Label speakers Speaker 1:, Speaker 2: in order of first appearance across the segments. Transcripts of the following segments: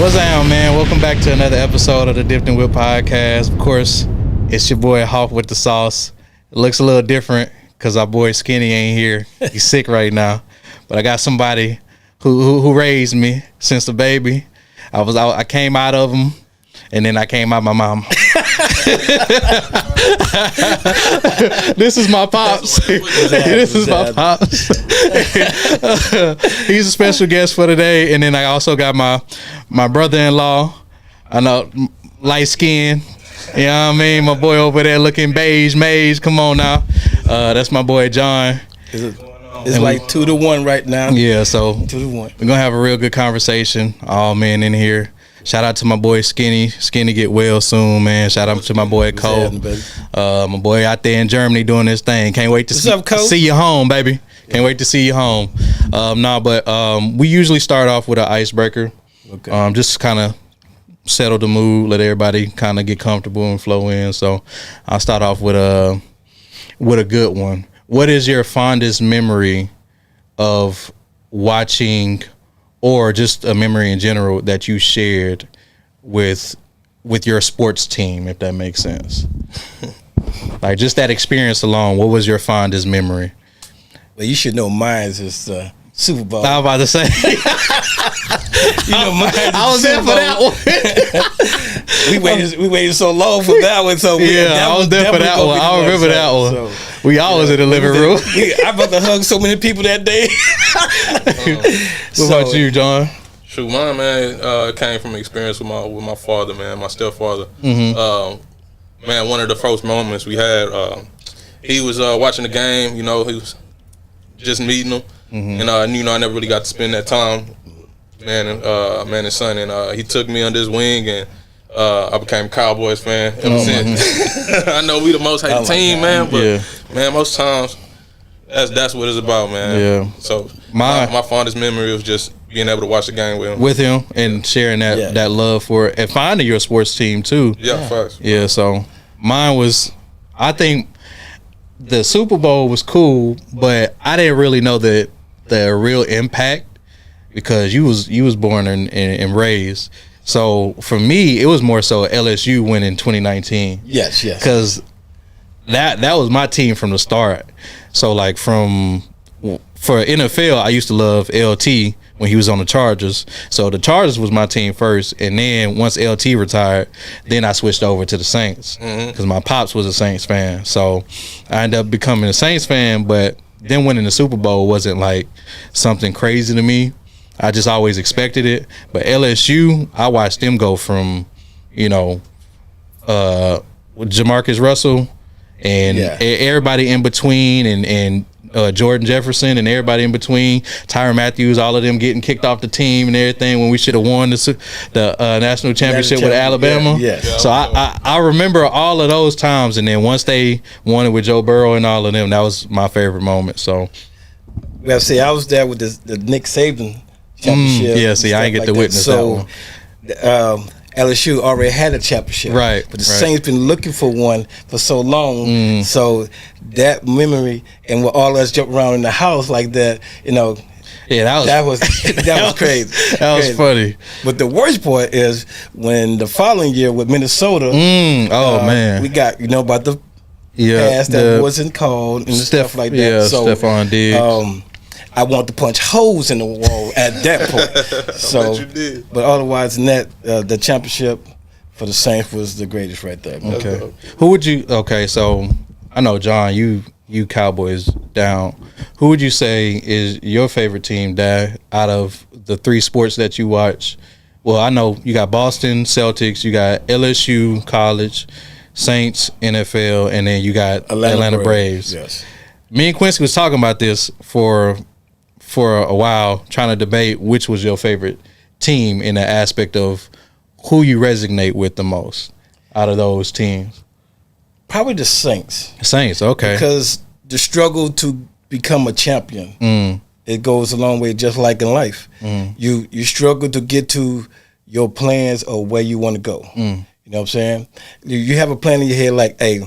Speaker 1: What's down, man? Welcome back to another episode of the DipdNWhipd Podcast. Of course, it's your boy Hawk with the sauce. It looks a little different because our boy Skinny ain't here. He's sick right now. But I got somebody who raised me since a baby. I came out of him, and then I came out my mom. This is my pops. This is my pops. He's a special guest for today, and then I also got my brother-in-law. I know, light skin. You know what I mean? My boy over there looking beige, maize. Come on now. That's my boy John.
Speaker 2: It's like 2-1 right now.
Speaker 1: Yeah, so
Speaker 2: 2-1.
Speaker 1: We're gonna have a real good conversation. All men in here. Shout out to my boy Skinny. Skinny get well soon, man. Shout out to my boy Cole. My boy out there in Germany doing this thing. Can't wait to see you home, baby. Can't wait to see you home. We usually start off with an icebreaker. Okay. Just kind of settle the mood, let everybody kind of get comfortable and flow in. So I'll start off with a good one. What is your fondest memory of watching, or just a memory in general that you shared with your sports team, if that makes sense? Like just that experience alone, what was your fondest memory?
Speaker 2: Well, you should know mine is Super Bowl.
Speaker 1: I was about to say.
Speaker 2: I
Speaker 1: was there for that
Speaker 2: one. we waited so long for that one. So
Speaker 1: I was there for that one. I remember that one. So, we all was in the living room.
Speaker 2: I about to hug so many people that day.
Speaker 1: What about you, John?
Speaker 3: Shoot, mine, man, came from experience with my father, man, my stepfather.
Speaker 1: Mm-hmm.
Speaker 3: Man, one of the first moments we had, he was watching the game. You know, he was just meeting him, and I never really got to spend that time, man and son. And he took me under his wing, and I became a Cowboys fan ever since. I know we the most hated team, man, but man, most times that's what it's about, man.
Speaker 1: Yeah.
Speaker 3: So my fondest memory was just being able to watch the game with him
Speaker 1: and sharing that love for it and finding your sports team too.
Speaker 3: Yeah, facts.
Speaker 1: Yeah. So mine was, I think the Super Bowl was cool, but I didn't really know the real impact because you was born and raised. So for me, it was more so LSU winning 2019.
Speaker 2: Yes.
Speaker 1: Because that was my team from the start. So like for NFL, I used to love LT when he was on the Chargers. So the Chargers was my team first, and then once LT retired, then I switched over to the Saints because my pops was a Saints fan. So I ended up becoming a Saints fan, but then winning the Super Bowl wasn't like something crazy to me. I just always expected it. But LSU, I watched them go from, Jamarcus Russell and everybody in between, and Jordan Jefferson and everybody in between, Tyrann Matthews, all of them getting kicked off the team and everything when we should have won the national championship with Alabama. So I remember all of those times, and then once they won it with Joe Burrow and all of them, that was my favorite moment. So
Speaker 2: well, see, I was there with the Nick Saban championship.
Speaker 1: I ain't get to witness that one.
Speaker 2: LSU already had a championship,
Speaker 1: right?
Speaker 2: But the Saints been looking for one for so long. So that memory, and with all us jumping around in the house like that, that was crazy.
Speaker 1: That was funny.
Speaker 2: But the worst part is when the following year with Minnesota,
Speaker 1: man,
Speaker 2: we got about the pass that wasn't called and stuff like that.
Speaker 1: Yeah,
Speaker 2: so
Speaker 1: Stephon Diggs.
Speaker 2: I want to punch holes in the wall at that point. So,
Speaker 3: you did.
Speaker 2: But otherwise than that, the championship for the Saints was the greatest right there.
Speaker 1: Okay. Who would you? Okay, so I know John, you Cowboys down. Who would you say is your favorite team, Dad, out of the three sports that you watch? Well, I know you got Boston Celtics, you got LSU College, Saints NFL, and then you got Atlanta Braves.
Speaker 2: Yes.
Speaker 1: Me and Quincy was talking about this for a while, trying to debate which was your favorite team in the aspect of who you resonate with the most out of those teams.
Speaker 2: Probably the Saints.
Speaker 1: Saints, okay.
Speaker 2: Because the struggle to become a champion, it goes a long way, just like in life. You struggle to get to your plans or where you want to go. You know what I'm saying? You have a plan in your head like, hey,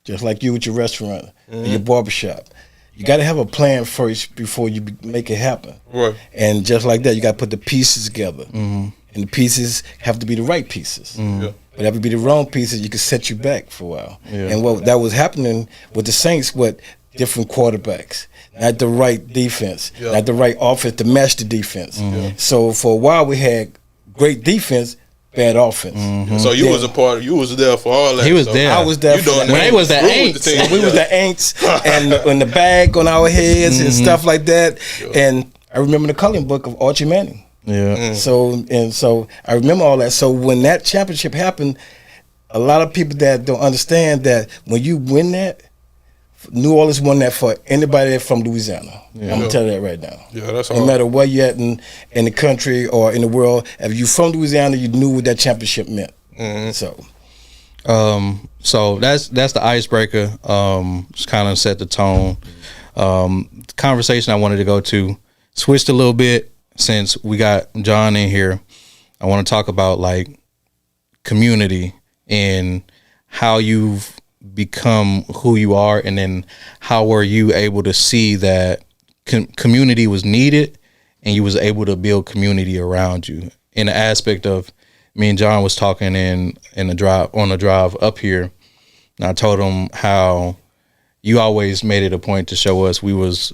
Speaker 2: just like you with your restaurant, or your barbershop. You got to have a plan first before you make it happen.
Speaker 3: Right.
Speaker 2: And just like that, you got to put the pieces together. and the pieces have to be the right pieces.
Speaker 3: Yeah.
Speaker 2: But if it be the wrong pieces, you can set you back for a while.
Speaker 1: Yeah.
Speaker 2: And what that was happening with the Saints with different quarterbacks, not the right defense, not the right offense to match the defense. So for a while we had great defense, bad offense.
Speaker 3: So you was a part of, you was there for all that.
Speaker 1: He was there.
Speaker 2: I was there
Speaker 3: You
Speaker 2: for
Speaker 3: doing
Speaker 2: that.
Speaker 1: When they was the Aints.
Speaker 2: We was the Aints and the bag on our heads and stuff like that. And I remember the coloring book of Archie Manning.
Speaker 1: Yeah.
Speaker 2: So I remember all that. So when that championship happened, a lot of people that don't understand that when you win that, New Orleans won that for anybody from Louisiana. I'm gonna tell you that right now.
Speaker 3: Yeah, that's
Speaker 2: no
Speaker 3: hard.
Speaker 2: matter where you at in the country or in the world, if you from Louisiana, you knew what that championship meant. So
Speaker 1: that's the icebreaker. Just kind of set the tone. Conversation I wanted to go to switched a little bit since we got John in here. I want to talk about like community and how you've become who you are, and then how were you able to see that community was needed and you was able to build community around you. In the aspect of, me and John was talking in the drive up here, and I told him how you always made it a point to show us we was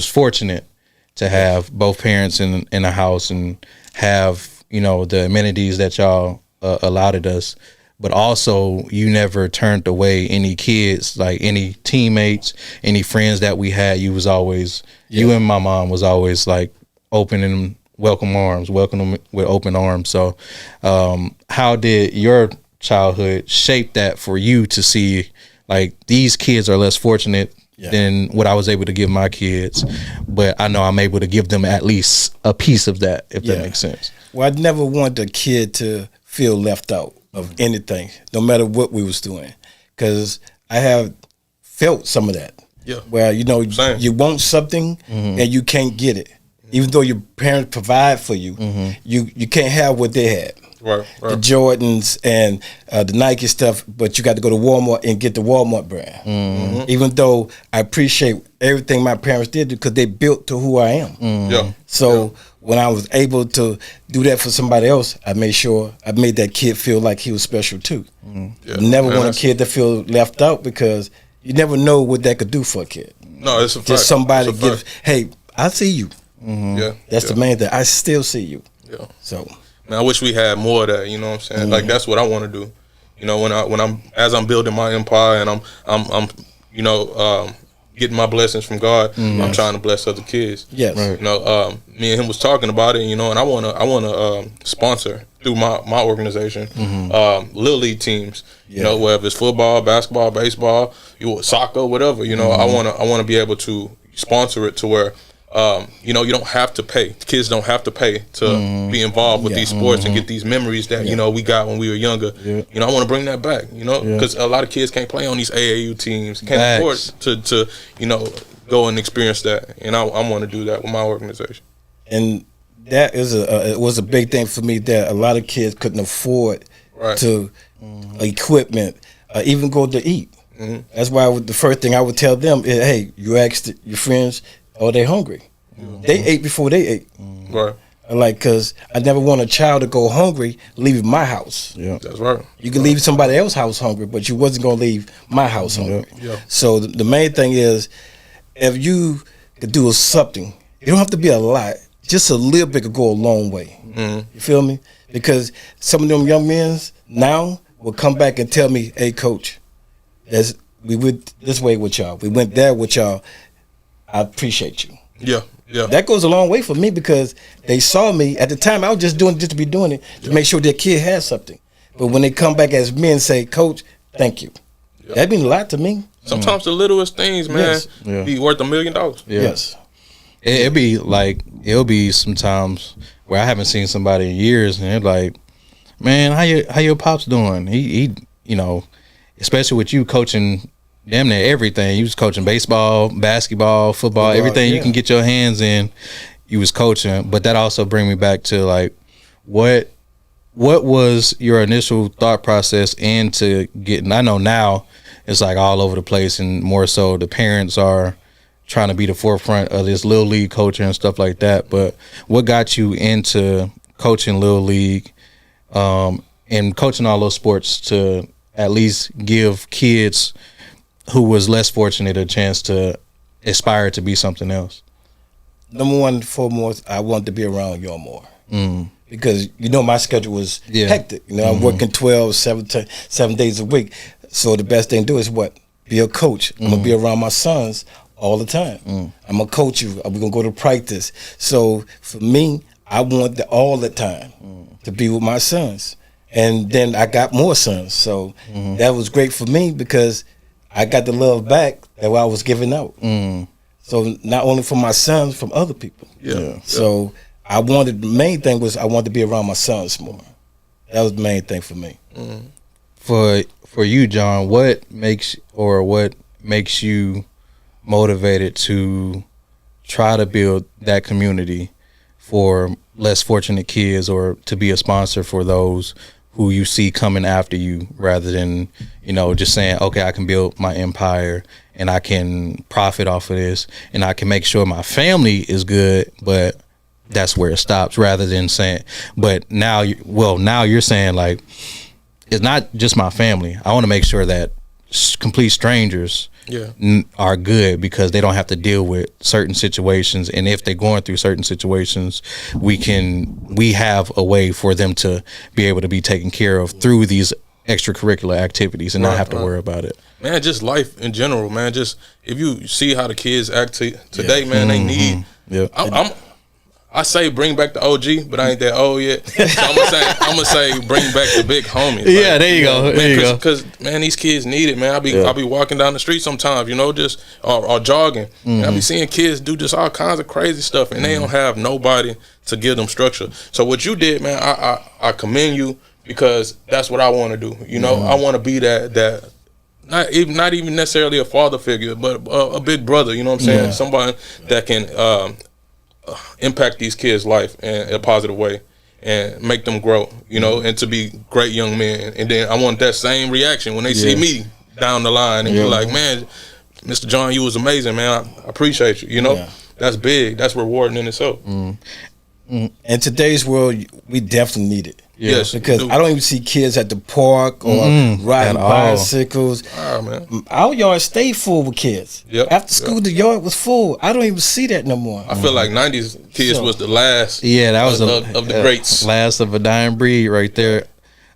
Speaker 1: fortunate to have both parents in the house and have, you know, the amenities that y'all allotted us. But also, you never turned away any kids, like any teammates, any friends that we had. You was always, you and my mom was always like welcome them with open arms. So how did your childhood shape that for you to see, like, these kids are less fortunate than what I was able to give my kids, but I know I'm able to give them at least a piece of that, if that makes sense.
Speaker 2: Well, I never wanted a kid to feel left out of anything, no matter what we was doing, because I have felt some of that.
Speaker 3: Yeah.
Speaker 2: Where, you know,
Speaker 3: Same.
Speaker 2: you want something and you can't get it. Even though your parents provide for you, you can't have what they had.
Speaker 3: Right.
Speaker 2: The Jordans and the Nike stuff, but you got to go to Walmart and get the Walmart brand. Even though I appreciate everything my parents did because they built to who I am.
Speaker 3: Yeah.
Speaker 2: So when I was able to do that for somebody else, I made sure I made that kid feel like he was special too.
Speaker 3: Yeah.
Speaker 2: Never
Speaker 3: Man,
Speaker 2: want a kid to feel left out, because you never know what that could do for a kid.
Speaker 3: No, it's a fact.
Speaker 2: Just somebody
Speaker 3: It's a
Speaker 2: give,
Speaker 3: fact.
Speaker 2: hey, I see you.
Speaker 3: Yeah.
Speaker 2: That's the main thing. I still see you.
Speaker 3: Yeah.
Speaker 2: So
Speaker 3: Man, I wish we had more of that. You know what I'm saying? Like, that's what I want to do. You know, as I'm building my empire and I'm you know, getting my blessings from God, I'm trying to bless other kids.
Speaker 2: yes,
Speaker 1: Right.
Speaker 3: You know, me and him was talking about it. You know, and I wanna sponsor through my organization, little league teams. You know, whether it's football, basketball, baseball, soccer, whatever. You know, I wanna be able to sponsor it to where, you know, you don't have to pay. Kids don't have to pay to be involved with these sports and get these memories that, you know, we got when we were younger. You know, I want to bring that back, you know, because a lot of kids can't play on these AAU teams, can't afford to, you know, go and experience that. And I want to do that with my organization.
Speaker 2: and that is it was a big thing for me that a lot of kids couldn't afford to equipment, even go to eat. That's why the first thing I would tell them is, hey, you asked your friends, are they hungry? They ate before they ate.
Speaker 3: Right.
Speaker 2: Like, because I never want a child to go hungry leaving my house.
Speaker 1: Yeah.
Speaker 3: That's right.
Speaker 2: You can leave somebody else's house hungry, but you wasn't going to leave my house hungry.
Speaker 3: Yeah.
Speaker 2: So the main thing is, if you could do something, it don't have to be a lot. Just a little bit could go a long way. You feel me? Because some of them young men now will come back and tell me, hey, coach, we went this way with y'all. We went there with y'all. I appreciate you.
Speaker 3: Yeah. Yeah.
Speaker 2: That goes a long way for me, because they saw me at the time. I was just doing it just to be doing it to make sure their kid has something. But when they come back as men and say, coach, thank you. That means a lot to me.
Speaker 3: Sometimes the littlest things, man, be worth $1 million.
Speaker 1: Yeah.
Speaker 2: Yes.
Speaker 1: It'll be sometimes where I haven't seen somebody in years, and they're like, man, how your pops doing? He you know, especially with you coaching damn near everything. You was coaching baseball, basketball, football, everything you can get your hands in, you was coaching. But that also bring me back to, like, what was your initial thought process into getting, I know now it's like all over the place, and more so the parents are trying to be the forefront of this little league culture and stuff like that. But what got you into coaching Little League, and coaching all those sports to at least give kids who was less fortunate a chance to aspire to be something else?
Speaker 2: Number one, foremost, I wanted to be around y'all more. Because, my schedule was hectic. I'm working 7 days a week. So the best thing to do is what? Be a coach. I'm going to be around my sons all the time. I'm going to coach you. I'm going to go to practice. So for me, I want all the time to be with my sons. And then I got more sons. So that was great for me because I got the love back that I was giving out. So not only from my sons, from other people. So the main thing was I wanted to be around my sons more. That was the main thing for me.
Speaker 1: For you, John, what makes you motivated to try to build that community for less fortunate kids, or to be a sponsor for those who you see coming after you, rather than, just saying, okay, I can build my empire and I can profit off of this and I can make sure my family is good, but that's where it stops, rather than saying, but now you're saying, like, it's not just my family. I want to make sure that complete strangers are good, because they don't have to deal with certain situations, and if they're going through certain situations, we have a way for them to be able to be taken care of through these extracurricular activities and not have to worry about it.
Speaker 3: Man, just life in general, man. Just if you see how the kids act today, man, they need. I say bring back the OG, but I ain't that old yet. So I'm gonna say bring back the big homies.
Speaker 1: Like, there you go. There you go.
Speaker 3: Because man, these kids need it, man. I'll be walking down the street sometimes, just or jogging. And I be seeing kids do just all kinds of crazy stuff, and they don't have nobody to give them structure. So what you did, man, I commend you, because that's what I want to do. I want to be that. Not even necessarily a father figure, but a big brother. You know what I'm saying? Somebody that can impact these kids' life in a positive way and make them grow, and to be great young men. And then I want that same reaction when they see me down the line and be like, man, Mr. John, you was amazing, man. I appreciate you. That's big. That's rewarding in itself.
Speaker 2: In today's world, we definitely need it.
Speaker 3: Yes,
Speaker 2: because I don't even see kids at the park or riding bicycles.
Speaker 3: Oh, man.
Speaker 2: Our yard stayed full with kids. After school, the yard was full. I don't even see that no more.
Speaker 3: I feel like 90s kids was the last.
Speaker 1: That was
Speaker 3: of the greats.
Speaker 1: Last of a dying breed right there.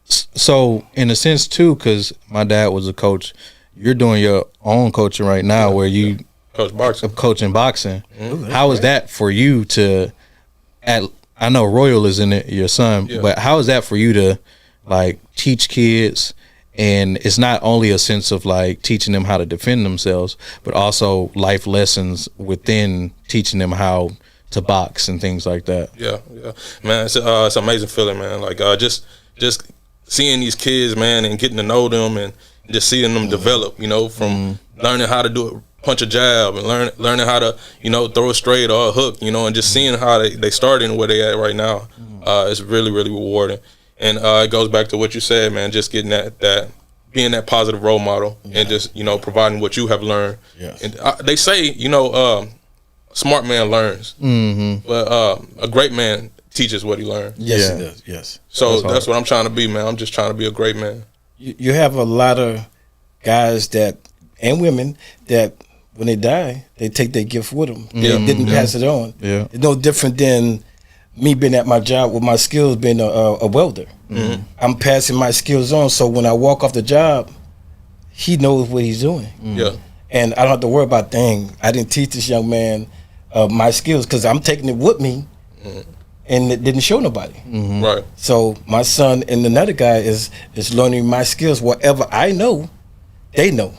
Speaker 1: So in a sense too, because my dad was a coach, you're doing your own coaching right now, where you coaching boxing. How is that for you to? I know Royal is in it, your son, but how is that for you to, like, teach kids? And it's not only a sense of, like, teaching them how to defend themselves, but also life lessons within teaching them how to box and things like that.
Speaker 3: Man, it's an amazing feeling, man. Like, just seeing these kids, man, and getting to know them, and just seeing them develop, from learning how to do it, punch a jab, and learning how to throw a straight or a hook, and just seeing how they started and where they at right now. It's really, really rewarding. And it goes back to what you said, man, just getting that being that positive role model, and just providing what you have learned. And they say a smart man learns, but a great man teaches what he learned.
Speaker 2: Yes, he does. Yes.
Speaker 3: So that's what I'm trying to be, man. I'm just trying to be a great man.
Speaker 2: You have a lot of guys and women that, when they die, they take their gift with them. They didn't pass it on. It's no different than me being at my job with my skills, being a welder. I'm passing my skills on, so when I walk off the job, he knows what he's doing. And I don't have to worry about, dang, I didn't teach this young man my skills, because I'm taking it with me, and it didn't show nobody.
Speaker 3: Right.
Speaker 2: So my son and another guy is learning my skills. Whatever I know, they know.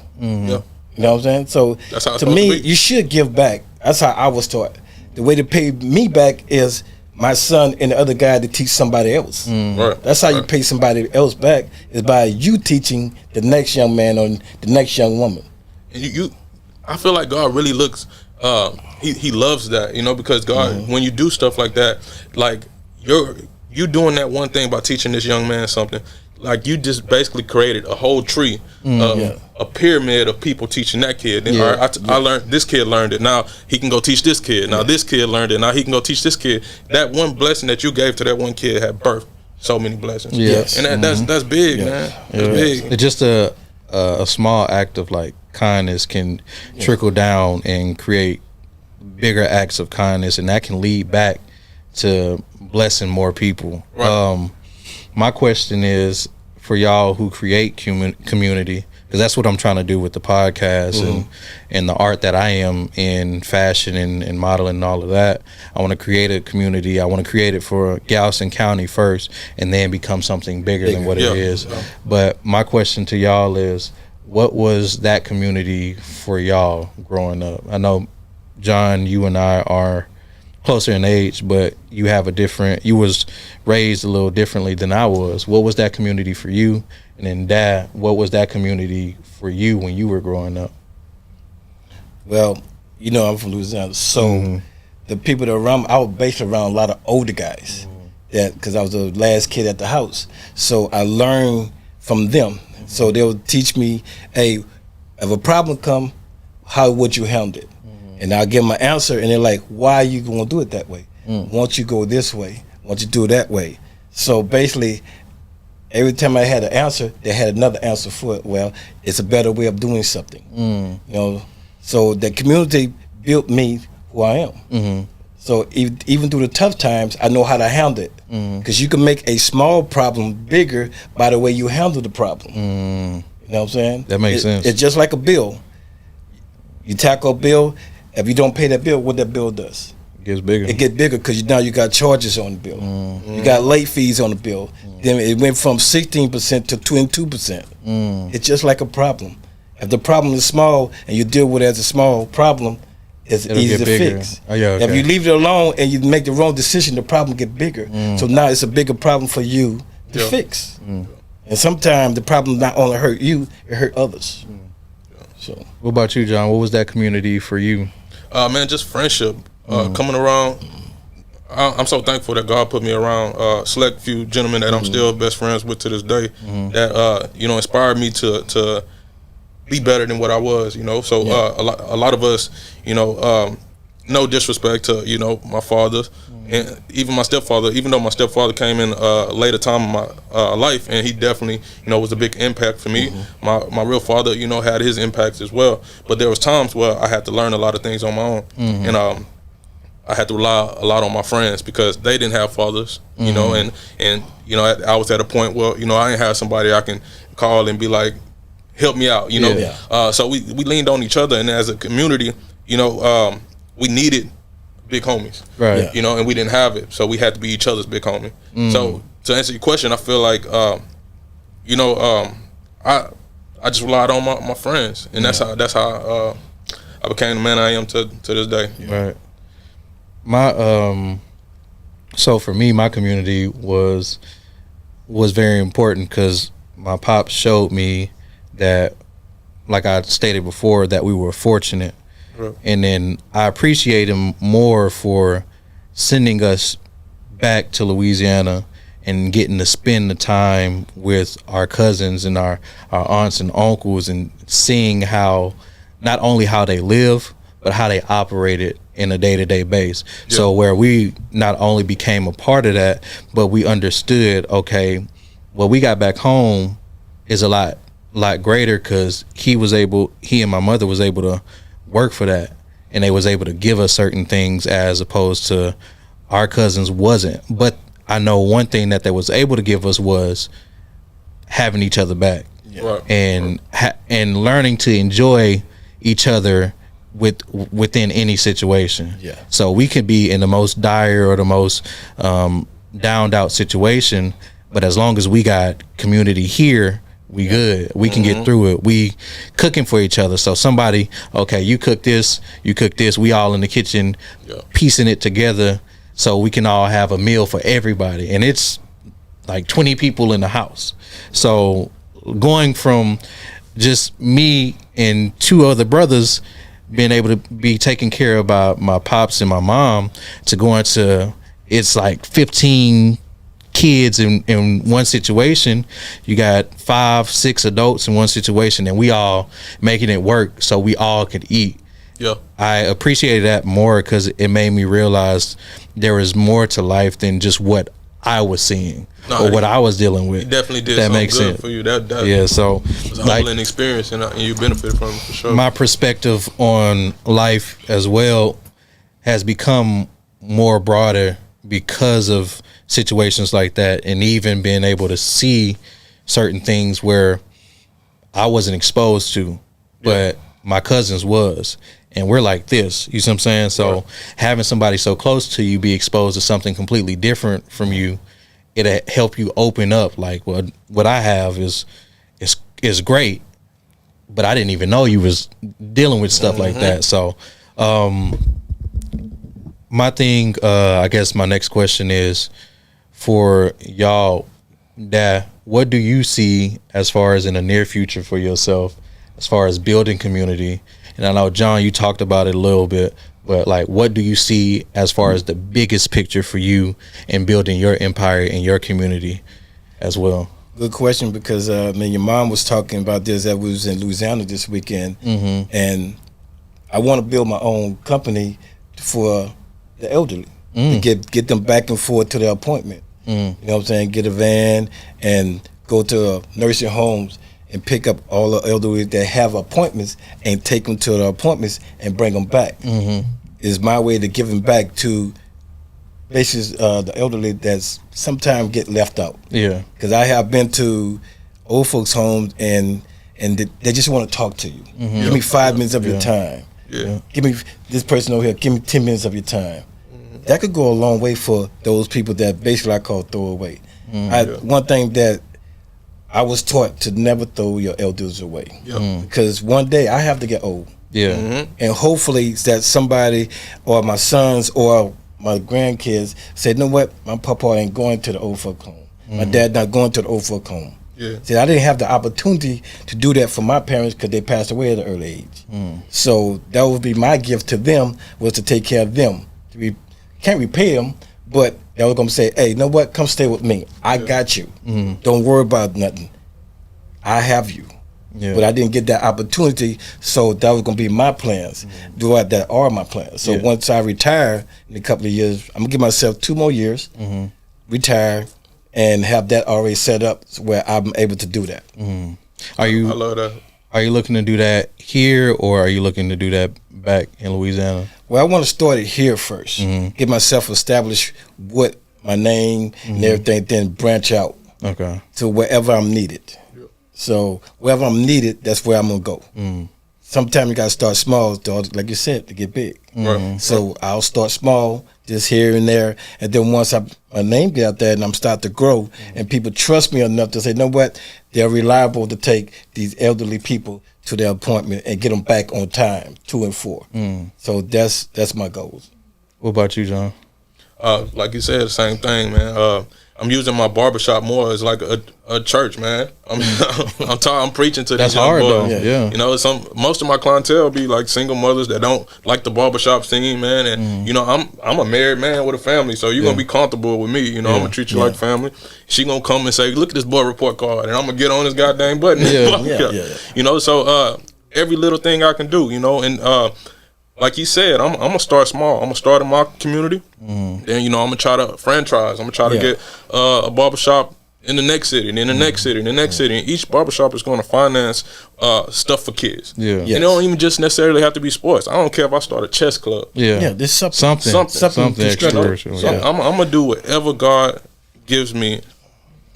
Speaker 2: You know what I'm saying? So to me, you should give back. That's how I was taught. The way to pay me back is my son and the other guy to teach somebody else.
Speaker 3: Right.
Speaker 2: That's how you pay somebody else back, is by you teaching the next young man or the next young woman.
Speaker 3: And I feel like God really looks. He loves that, because God, when you do stuff like that, like you doing that one thing by teaching this young man something, like you just basically created a whole tree of a pyramid of people teaching that kid. Then I learned, this kid learned it. Now he can go teach this kid. Now this kid learned it. Now he can go teach this kid. That one blessing that you gave to that one kid had birthed so many blessings.
Speaker 1: Yes.
Speaker 3: And that's big, man. That's big.
Speaker 1: It's just a small act of like kindness can trickle down and create bigger acts of kindness, and that can lead back to blessing more people. Right. My question is for y'all who create community, because that's what I'm trying to do with the podcast and the art that I am in fashion and modeling and all of that. I want to create a community. I want to create it for Galveston County first and then become something bigger than what it is. Yeah. But my question to y'all is, what was that community for y'all growing up? I know, John, you and I are closer in age, but you was raised a little differently than I was. What was that community for you? And then Dad, what was that community for you when you were growing up?
Speaker 2: Well, I'm from Louisiana, so the people that around me, I was based around a lot of older guys, because I was the last kid at the house. So I learned from them. So they would teach me, hey, if a problem come, how would you handle it? And I'll give them an answer, and they're like, why are you going to do it that way? Won't you go this way? Won't you do it that way? So basically, every time I had an answer, they had another answer for it. Well, it's a better way of doing something. So the community built me who I am. So even through the tough times, I know how to handle it. Because you can make a small problem bigger by the way you handle the problem. You know what I'm saying?
Speaker 1: That makes sense.
Speaker 2: It's just like a bill. You tackle a bill. If you don't pay that bill, what that bill does?
Speaker 1: It gets bigger.
Speaker 2: It gets bigger because now you got charges on the bill. You got late fees on the bill. Then it went from 16% to 22%. It's just like a problem. If the problem is small and you deal with it as a small problem, it's easy to fix.
Speaker 1: Oh, yeah, okay.
Speaker 2: If you leave it alone and you make the wrong decision, the problem get bigger. So now it's a bigger problem for you to fix. And sometimes the problem not only hurt you, it hurt others. So,
Speaker 1: what about you, John? What was that community for you?
Speaker 3: Man, just friendship. Coming around, I'm so thankful that God put me around a select few gentlemen that I'm still best friends with to this day. That inspired me to be better than what I was. So a lot of us, no disrespect to my father and even my stepfather. Even though my stepfather came in a later time of my life, and he definitely was a big impact for me. My real father, had his impacts as well. But there was times where I had to learn a lot of things on my own, and I had to rely a lot on my friends because they didn't have fathers. And I was at a point where I didn't have somebody I can call and be like, help me out. So we leaned on each other, and as a community, we needed big homies,
Speaker 1: right?
Speaker 3: And we didn't have it, so we had to be each other's big homie. So to answer your question, I feel like, I just relied on my friends, and that's how I became the man I am to this day.
Speaker 1: Right. So for me, my community was very important because my pops showed me that, like I stated before, that we were fortunate. And then I appreciate him more for sending us back to Louisiana and getting to spend the time with our cousins and our aunts and uncles and seeing how, not only how they live, but how they operated in a day-to-day base. So where we not only became a part of that, but we understood, okay, what we got back home is a lot greater because he and my mother was able to work for that, and they was able to give us certain things as opposed to our cousins wasn't. But I know one thing that they was able to give us was having each other back, and learning to enjoy each other within any situation. So we could be in the most dire or the most downed out situation, but as long as we got community here, we good. We can get through it. We cooking for each other. So somebody, okay, you cook this, we all in the kitchen piecing it together so we can all have a meal for everybody. And it's like 20 people in the house. So going from just me and two other brothers being able to be taken care of by my pops and my mom to going to, it's like 15 kids in one situation, you got 5-6 adults in one situation, and we all making it work so we all could eat.
Speaker 3: Yeah,
Speaker 1: I appreciated that more because it made me realize there was more to life than just what I was seeing or what I was dealing with.
Speaker 3: You definitely did
Speaker 1: that
Speaker 3: something
Speaker 1: makes
Speaker 3: good
Speaker 1: sense
Speaker 3: for you. That
Speaker 1: yeah, so
Speaker 3: it was a humbling experience, and you benefited from it for sure.
Speaker 1: My perspective on life as well has become more broader because of situations like that, and even being able to see certain things where I wasn't exposed to, but my cousins was. And we're like this, you see what I'm saying? So having somebody so close to you be exposed to something completely different from you, it'll help you open up. Like, well, what I have is great, but I didn't even know you was dealing with stuff like that. So my thing, I guess my next question is for y'all, what do you see as far as in the near future for yourself, as far as building community? And I know, John, you talked about it a little bit, but like, what do you see as far as the biggest picture for you in building your empire and your community as well?
Speaker 2: Good question, because your mom was talking about this. That was in Louisiana this weekend, and I want to build my own company for the elderly to get them back and forth to their appointment. You know what I'm saying? Get a van and go to nursing homes and pick up all the elderly that have appointments and take them to the appointments and bring them back. Is my way to give them back to basically the elderly that's sometimes get left out. Yeah. Because I have been to old folks' homes and they just want to talk to you. Give me 5 minutes of your time. Give me this person over here. Give me 10 minutes of your time. That could go a long way for those people that basically I call throwaway. One thing that I was taught to never throw your elders away, because one day I have to get old. And hopefully that somebody or my sons or my grandkids say, you know what, my papa ain't going to the old folk home. My dad not going to the old folk home. See, I didn't have the opportunity to do that for my parents because they passed away at an early age. So that would be my gift to them, was to take care of them. Can't repay them, but they were going to say, hey, you know what, come stay with me. I got you. Don't worry about nothing. I have you. But I didn't get that opportunity, so that was going to be my plans. That are my plans. So once I retire in a couple of years, I'm going to give myself 2 more years, retire, and have that already set up where I'm able to do that.
Speaker 3: I love that.
Speaker 1: Are you looking to do that here, or are you looking to do that back in Louisiana?
Speaker 2: Well, I want to start it here first, get myself established with my name and everything, then branch out to wherever I'm needed. So wherever I'm needed, that's where I'm going to go. Sometimes you got to start small, like you said, to get big. So I'll start small, just here and there, and then once my name get out there and I'm start to grow, and people trust me enough to say, you know what, they're reliable to take these elderly people to their appointment and get them back on time, 2 and 4. So that's my goals.
Speaker 1: What about you, John?
Speaker 3: Like you said, the same thing, man. I'm using my barbershop more as like a church, man. I'm preaching to
Speaker 1: That's
Speaker 3: these young
Speaker 1: hard,
Speaker 3: boys.
Speaker 1: though. Yeah.
Speaker 3: You know, most of my clientele be like single mothers that don't like the barbershop scene, man. And you know, I'm a married man with a family, so you're gonna be comfortable with me. You know, I'm gonna treat you like family. She gonna come and say, look at this boy report card, and I'm gonna get on this goddamn button. You know, so every little thing I can do, you know, and like he said, I'm gonna start small. I'm gonna start in my community. Then, you know, I'm gonna try to franchise. I'm gonna try to get a barbershop in the next city, and in the next city, and the next city. And each barbershop is gonna finance stuff for kids. And it don't even just necessarily have to be sports. I don't care if I start a chess club.
Speaker 2: There's something
Speaker 1: extra.
Speaker 3: I'm gonna do whatever God gives me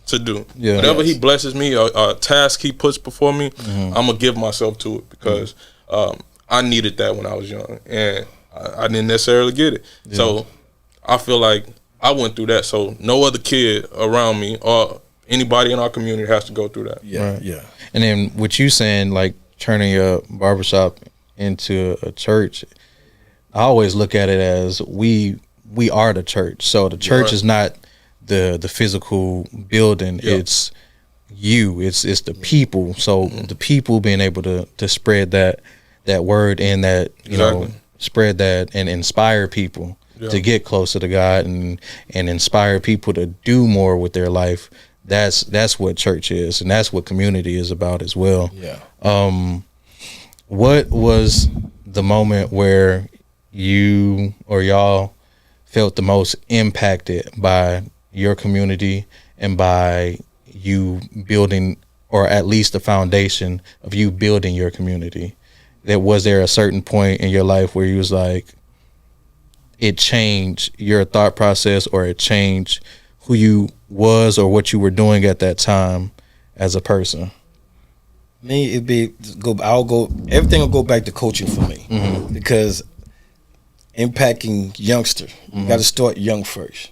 Speaker 3: to do. Whatever He blesses me, a task He puts before me, I'm gonna give myself to it, because I needed that when I was young, and I didn't necessarily get it. So I feel like I went through that, so no other kid around me or anybody in our community has to go through that.
Speaker 1: And then what you saying, like turning your barbershop into a church, I always look at it as we are the church. So the church is not the physical building. It's you. It's the people. So the people being able to spread that word, and that, you know, spread that and inspire people. to get closer to God and inspire people to do more with their life. That's what church is, and that's what community is about as well.
Speaker 2: Yeah.
Speaker 1: What was the moment where you or y'all felt the most impacted by your community and by you building, or at least the foundation of you building your community? Was there a certain point in your life where you was like, it changed your thought process, or it changed who you was or what you were doing at that time as a person?
Speaker 2: Me, everything will go back to coaching for me, because impacting youngster, you got to start young first.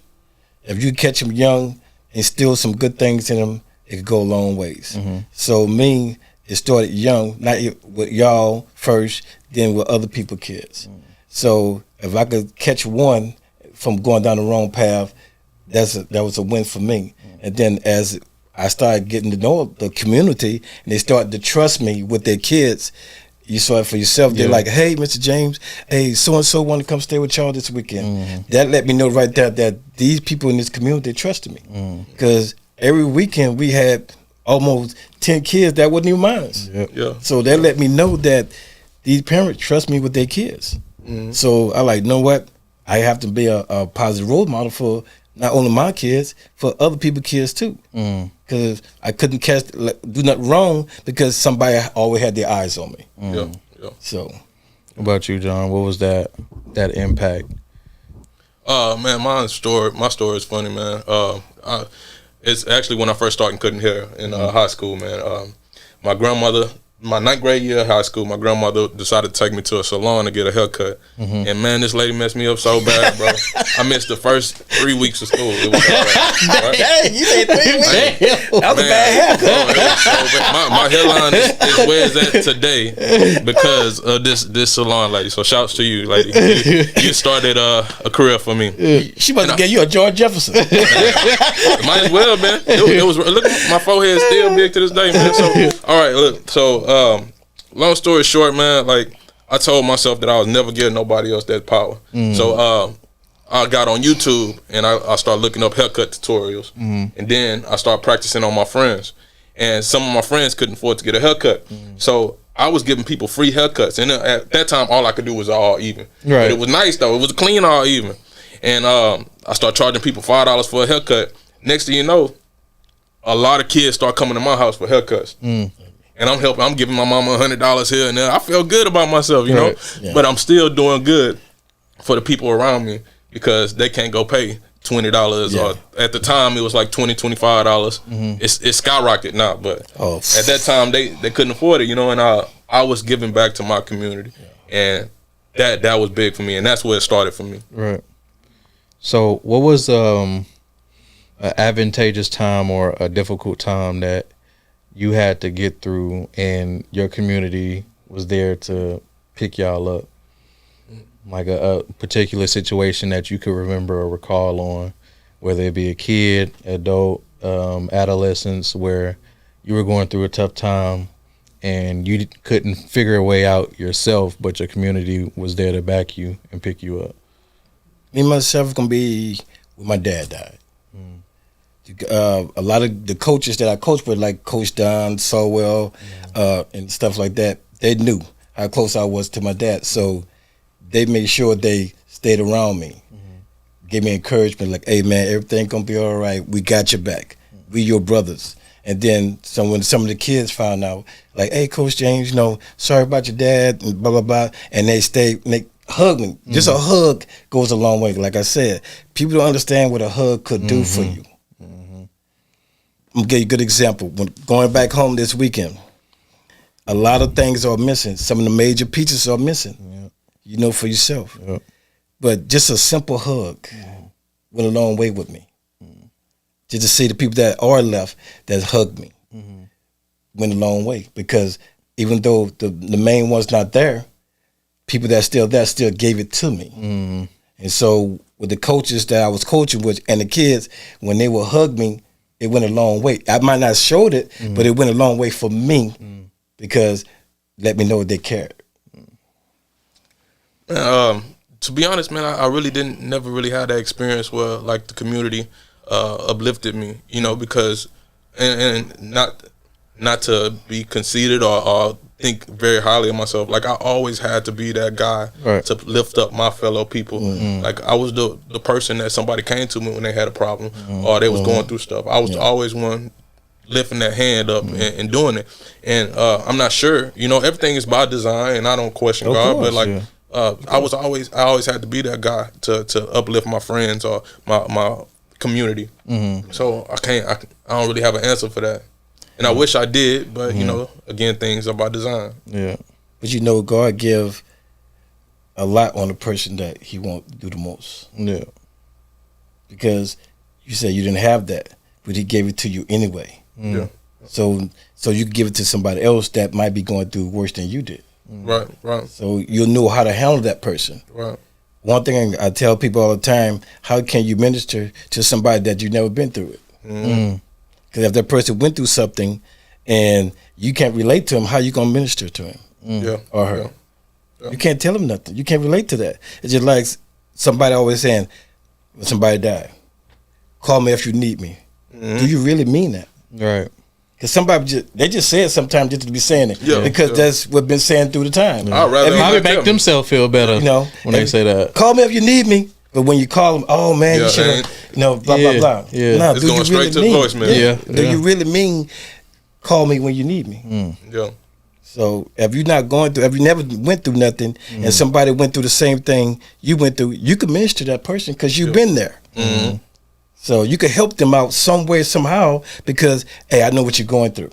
Speaker 2: If you catch them young, instill some good things in them, it could go a long ways. So me, it started young, not with y'all first, then with other people's kids. So if I could catch one from going down the wrong path, that was a win for me. And then as I started getting to know the community, and they started to trust me with their kids, you saw it for yourself. They're like, hey, Mr. James, hey, so-and-so want to come stay with y'all this weekend. That let me know right there that these people in this community trusted me. Because every weekend we had almost 10 kids that wasn't even mine. So that let me know that these parents trust me with their kids. So I like, know what? I have to be a positive role model for not only my kids, for other people's kids too. Because I couldn't do nothing wrong because somebody always had their eyes on me. So,
Speaker 1: what about you, John? What was that impact?
Speaker 3: Man, my story is funny, man. It's actually when I first started cutting hair in high school, man. My grandmother, my 9th grade year of high school, my grandmother decided to take me to a salon to get a haircut. And man, this lady messed me up so bad, bro. I missed the first 3 weeks of school. It was right?
Speaker 2: Hey, you said 3 weeks? That was a bad haircut.
Speaker 3: My hairline is where it's at today because of this salon lady. So shouts to you, lady. You started a career for me.
Speaker 2: She must have gave you a George Jefferson.
Speaker 3: Might as well, man. It was. Look, my forehead is still big to this day, man. So all right, look. So long story short, man, like I told myself that I was never giving nobody else that power. So I got on YouTube and I started looking up haircut tutorials, and then I started practicing on my friends. And some of my friends couldn't afford to get a haircut, so I was giving people free haircuts. And at that time, all I could do was all even. But it was nice though; it was a clean all even. And I started charging people $5 for a haircut. Next thing you know, a lot of kids start coming to my house for haircuts. And I'm giving my mama $100 here and there. I feel good about myself, you know. But I'm still doing good for the people around me because they can't go pay $20. Or at the time it was like $20, $25. It's skyrocketed now, but at that time they couldn't afford it, you know. And I was giving back to my community, and that was big for me, and that's where it started for me.
Speaker 1: Right. So what was an advantageous time or a difficult time that you had to get through and your community was there to pick y'all up? Like a particular situation that you could remember or recall on, whether it be a kid, adult, adolescence, where you were going through a tough time and you couldn't figure a way out yourself, but your community was there to back you and pick you up.
Speaker 2: Me, myself, gonna be when my dad died. A lot of the coaches that I coached with, like Coach Don, Sowell, and stuff like that, they knew how close I was to my dad. So they made sure they stayed around me, gave me encouragement, like, hey, man, everything gonna be all right. We got your back. We your brothers. And then when some of the kids found out, like, hey, Coach James, you know, sorry about your dad, and blah, blah, blah. And they stayed, and they hugged me. Just a hug goes a long way. Like I said, people don't understand what a hug could do for you. I'm gonna give you a good example. When going back home this weekend, a lot of things are missing. Some of the major pieces are missing. You know for yourself. But just a simple hug went a long way with me. Just to see the people that are left that hugged me went a long way. Because even though the main one's not there, people that's still there still gave it to me. And so with the coaches that I was coaching with and the kids, when they would hug me, it went a long way. I might not have showed it, but it went a long way for me because let me know they cared.
Speaker 3: To be honest, man, I really never really had that experience where like the community uplifted me, you know, because and not to be conceited or think very highly of myself. Like I always had to be that guy to lift up my fellow people. Like I was the person that somebody came to me when they had a problem or they was going through stuff. I was always one lifting that hand up and doing it. And I'm not sure, you know, everything is by design, and I don't question God, but like I always had to be that guy to uplift my friends or my community. So I don't really have an answer for that. And I wish I did, but you know, again, things are by design.
Speaker 2: Yeah. But you know, God give a lot on the person that He won't do the most.
Speaker 1: Yeah.
Speaker 2: Because you said you didn't have that, but He gave it to you anyway.
Speaker 3: Yeah.
Speaker 2: So you give it to somebody else that might be going through worse than you did.
Speaker 3: Right.
Speaker 2: So you'll know how to handle that person.
Speaker 3: Right.
Speaker 2: One thing I tell people all the time: how can you minister to somebody that you've never been through it? Because if that person went through something and you can't relate to him, how you gonna minister to him or her? Yeah. You can't tell him nothing. You can't relate to that. It's just like somebody always saying, when somebody died, call me if you need me. Do you really mean that?
Speaker 1: Right.
Speaker 2: Because somebody they just say it sometimes just to be saying it because that's what been saying through the time.
Speaker 3: I'd rather
Speaker 1: probably make themselves feel better, you know, when they say that.
Speaker 2: Call me if you need me. But when you call them, oh man, you should have, you know, blah blah blah.
Speaker 1: Yeah.
Speaker 2: No,
Speaker 3: it's going straight to the voicemail.
Speaker 2: Do you really mean call me when you need me?
Speaker 3: Yeah.
Speaker 2: So if you're not going through, if you never went through nothing, and somebody went through the same thing you went through, you can minister to that person because you've been there. So you can help them out some way, somehow, because hey, I know what you're going through.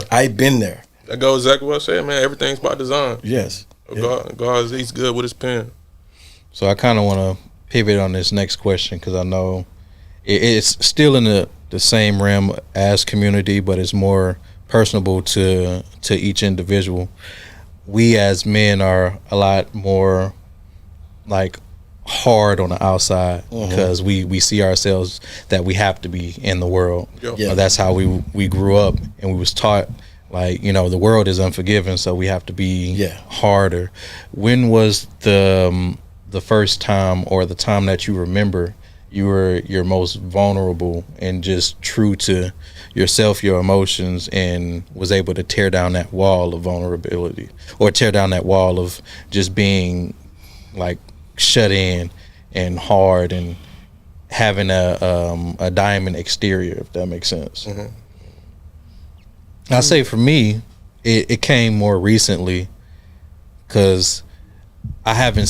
Speaker 2: I've been there.
Speaker 3: That goes exactly what I said, man. Everything's by design.
Speaker 2: Yes.
Speaker 3: God, He's good with His pen.
Speaker 1: So I kind of want to pivot on this next question because I know it's still in the same realm as community, but it's more personable to each individual. We as men are a lot more like hard on the outside because we see ourselves that we have to be in the world. That's how we grew up, and we was taught, like, you know, the world is unforgiving, so we have to be harder. When was the first time or the time that you remember you were your most vulnerable and just true to yourself, your emotions, and was able to tear down that wall of vulnerability or tear down that wall of just being like shut in and hard and having a diamond exterior, if that makes sense? I say for me, it came more recently because I haven't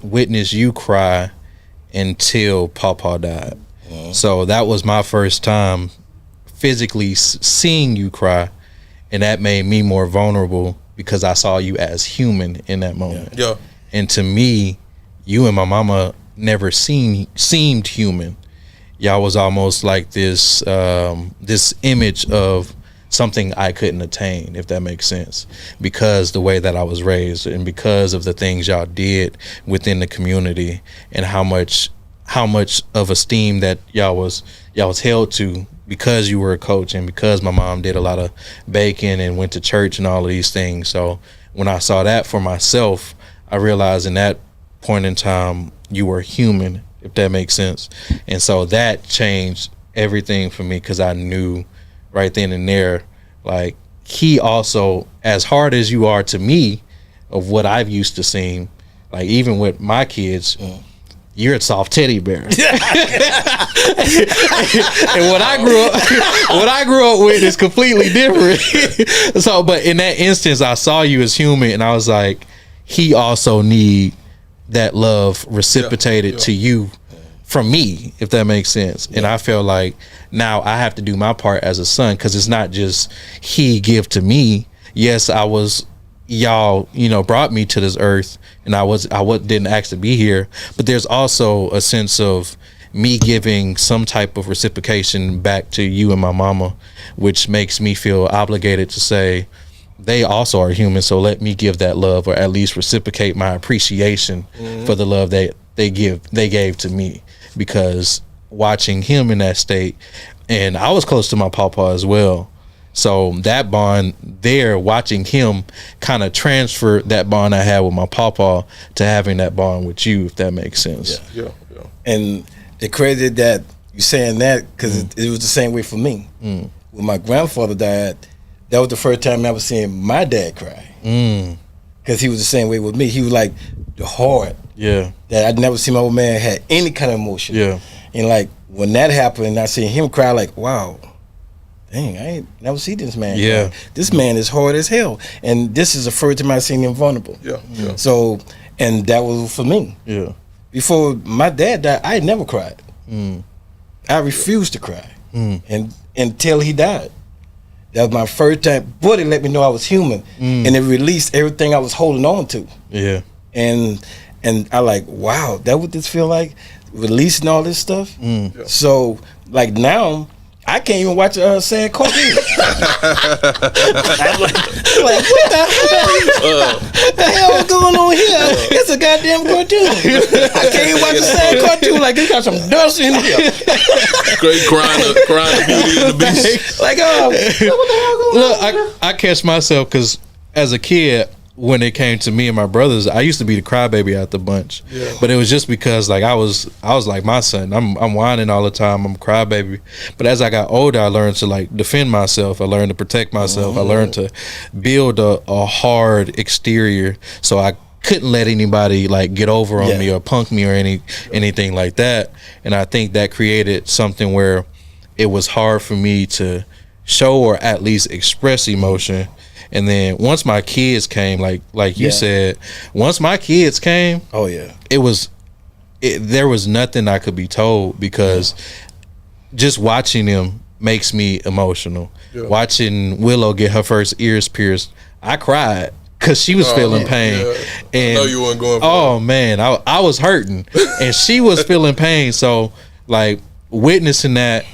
Speaker 1: witnessed you cry until Pawpaw died. So that was my first time physically seeing you cry, and that made me more vulnerable because I saw you as human in that moment. And to me, you and my mama never seemed human. Y'all was almost like this image of something I couldn't attain, if that makes sense, because the way that I was raised and because of the things y'all did within the community and how much of esteem that y'all was held to because you were a coach and because my mom did a lot of baking and went to church and all of these things. So when I saw that for myself, I realized in that point in time you were human, if that makes sense. And so that changed everything for me because I knew right then and there, like, he also, as hard as you are to me of what I've used to seem, like even with my kids, you're a soft teddy bear. And what I grew up with is completely different. So, but in that instance, I saw you as human, and I was like, he also need that love reciprocated to you from me, if that makes sense. And I feel like now I have to do my part as a son, because it's not just he give to me. Yes, y'all, you know, brought me to this earth, and I didn't ask to be here, but there's also a sense of me giving some type of reciprocation back to you and my mama, which makes me feel obligated to say they also are human, so let me give that love, or at least reciprocate my appreciation for the love they gave to me. Because watching him in that state, and I was close to my pawpaw as well, So that bond there, watching him kind of transfer that bond I had with my papa to having that bond with you, if that makes sense.
Speaker 3: Yeah.
Speaker 2: And the crazy that you saying that, because it was the same way for me. When my grandfather died, that was the first time I ever seen my dad cry. Because he was the same way with me. He was like the hard.
Speaker 1: Yeah.
Speaker 2: That I'd never seen my old man had any kind of emotion.
Speaker 1: Yeah.
Speaker 2: And like when that happened, and I seen him cry, like, wow, dang, I ain't never seen this man.
Speaker 1: Yeah.
Speaker 2: Cry. This man is hard as hell. And this is the first time I seen him vulnerable.
Speaker 3: Yeah.
Speaker 2: So, and that was for me.
Speaker 1: Yeah.
Speaker 2: Before my dad died, I never cried. I refused to cry. And until he died. That was my first time. But it let me know I was human. And it released everything I was holding on to.
Speaker 1: Yeah.
Speaker 2: And I like, wow, that what this feel like? Releasing all this stuff. So like now, I can't even watch a sad cartoon. I'm like, what the hell? The hell is going on here? It's a goddamn cartoon. I can't even watch a sad cartoon. Like, it got some dust in here.
Speaker 3: Great crying the Beauty and the Beast.
Speaker 2: Like, what the hell going on?
Speaker 1: Look, I catch myself because as a kid, when it came to me and my brothers, I used to be the crybaby out the bunch. Yeah. But it was just because like I was like my son. I'm whining all the time. I'm a crybaby. But as I got older, I learned to like defend myself. I learned to protect myself. I learned to build a hard exterior so I couldn't let anybody like get over on me or punk me or anything like that. And I think that created something where it was hard for me to show or at least express emotion. And then once my kids came, like you said, once my kids came, there was nothing I could be told because just watching them makes me emotional. Yeah. Watching Willow get her first ears pierced, I cried because she was feeling pain.
Speaker 3: Yeah.
Speaker 1: And
Speaker 3: I know you weren't going for
Speaker 1: that. Man, I was hurting and she was feeling pain. So like witnessing that,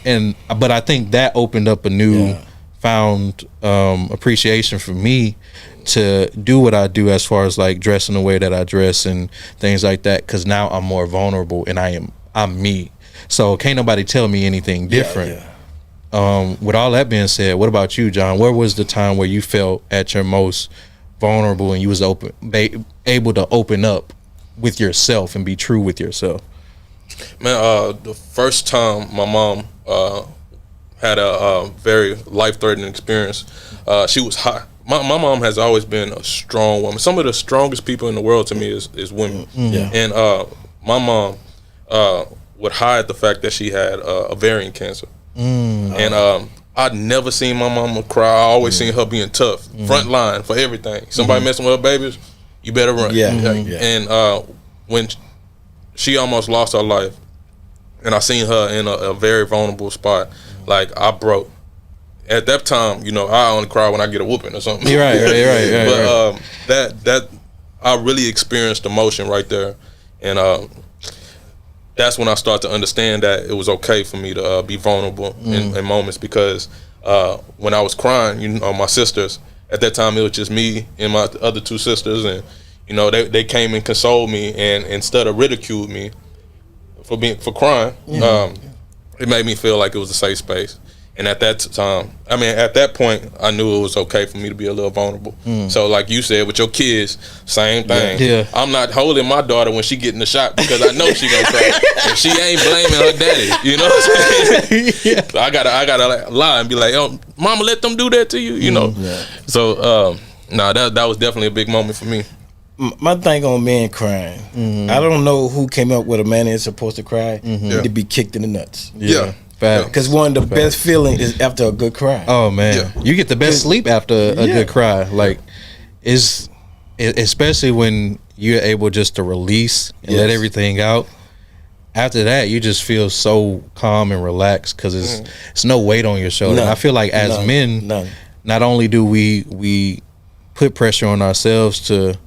Speaker 1: but I think that opened up a new found appreciation for me to do what I do as far as like dressing the way that I dress and things like that, because now I'm more vulnerable and I'm me, so can't nobody tell me anything different. With all that being said, what about you, John? Where was the time where you felt at your most vulnerable and you was able to open up with yourself and be true with yourself?
Speaker 3: Man, the first time my mom had a very life-threatening experience. She was hot. My mom has always been a strong woman. Some of the strongest people in the world to me is women. And my mom would hide the fact that she had ovarian cancer. And I'd never seen my mama cry. I always seen her being tough, front line for everything. Somebody messing with her babies, you better run. And when she almost lost her life, and I seen her in a very vulnerable spot, like I broke. At that time, I only cry when I get a whooping or something.
Speaker 1: Right.
Speaker 3: But that I really experienced emotion right there, and that's when I started to understand that it was okay for me to be vulnerable in moments, because when I was crying, my sisters at that time, it was just me and my other two sisters, and they came and consoled me, and instead of ridiculed me for crying, it made me feel like it was a safe space. And at that time, at that point, I knew it was okay for me to be a little vulnerable. So like you said, with your kids, same thing.
Speaker 1: Yeah.
Speaker 3: I'm not holding my daughter when she getting the shot because I know she gonna cry. And she ain't blaming her daddy. You know what I'm saying? So I gotta lie and be like, "Oh, mama, let them do that to you." So that was definitely a big moment for me.
Speaker 2: My thing on men crying, I don't know who came up with a man that's supposed to cry to be kicked in the nuts. Because one of the best feelings is after a good cry.
Speaker 1: Oh man, you get the best sleep after a good cry. Like, especially when you're able just to release and let everything out. After that, you just feel so calm and relaxed because it's no weight on your shoulder. I feel like as men, not only do we put pressure on ourselves to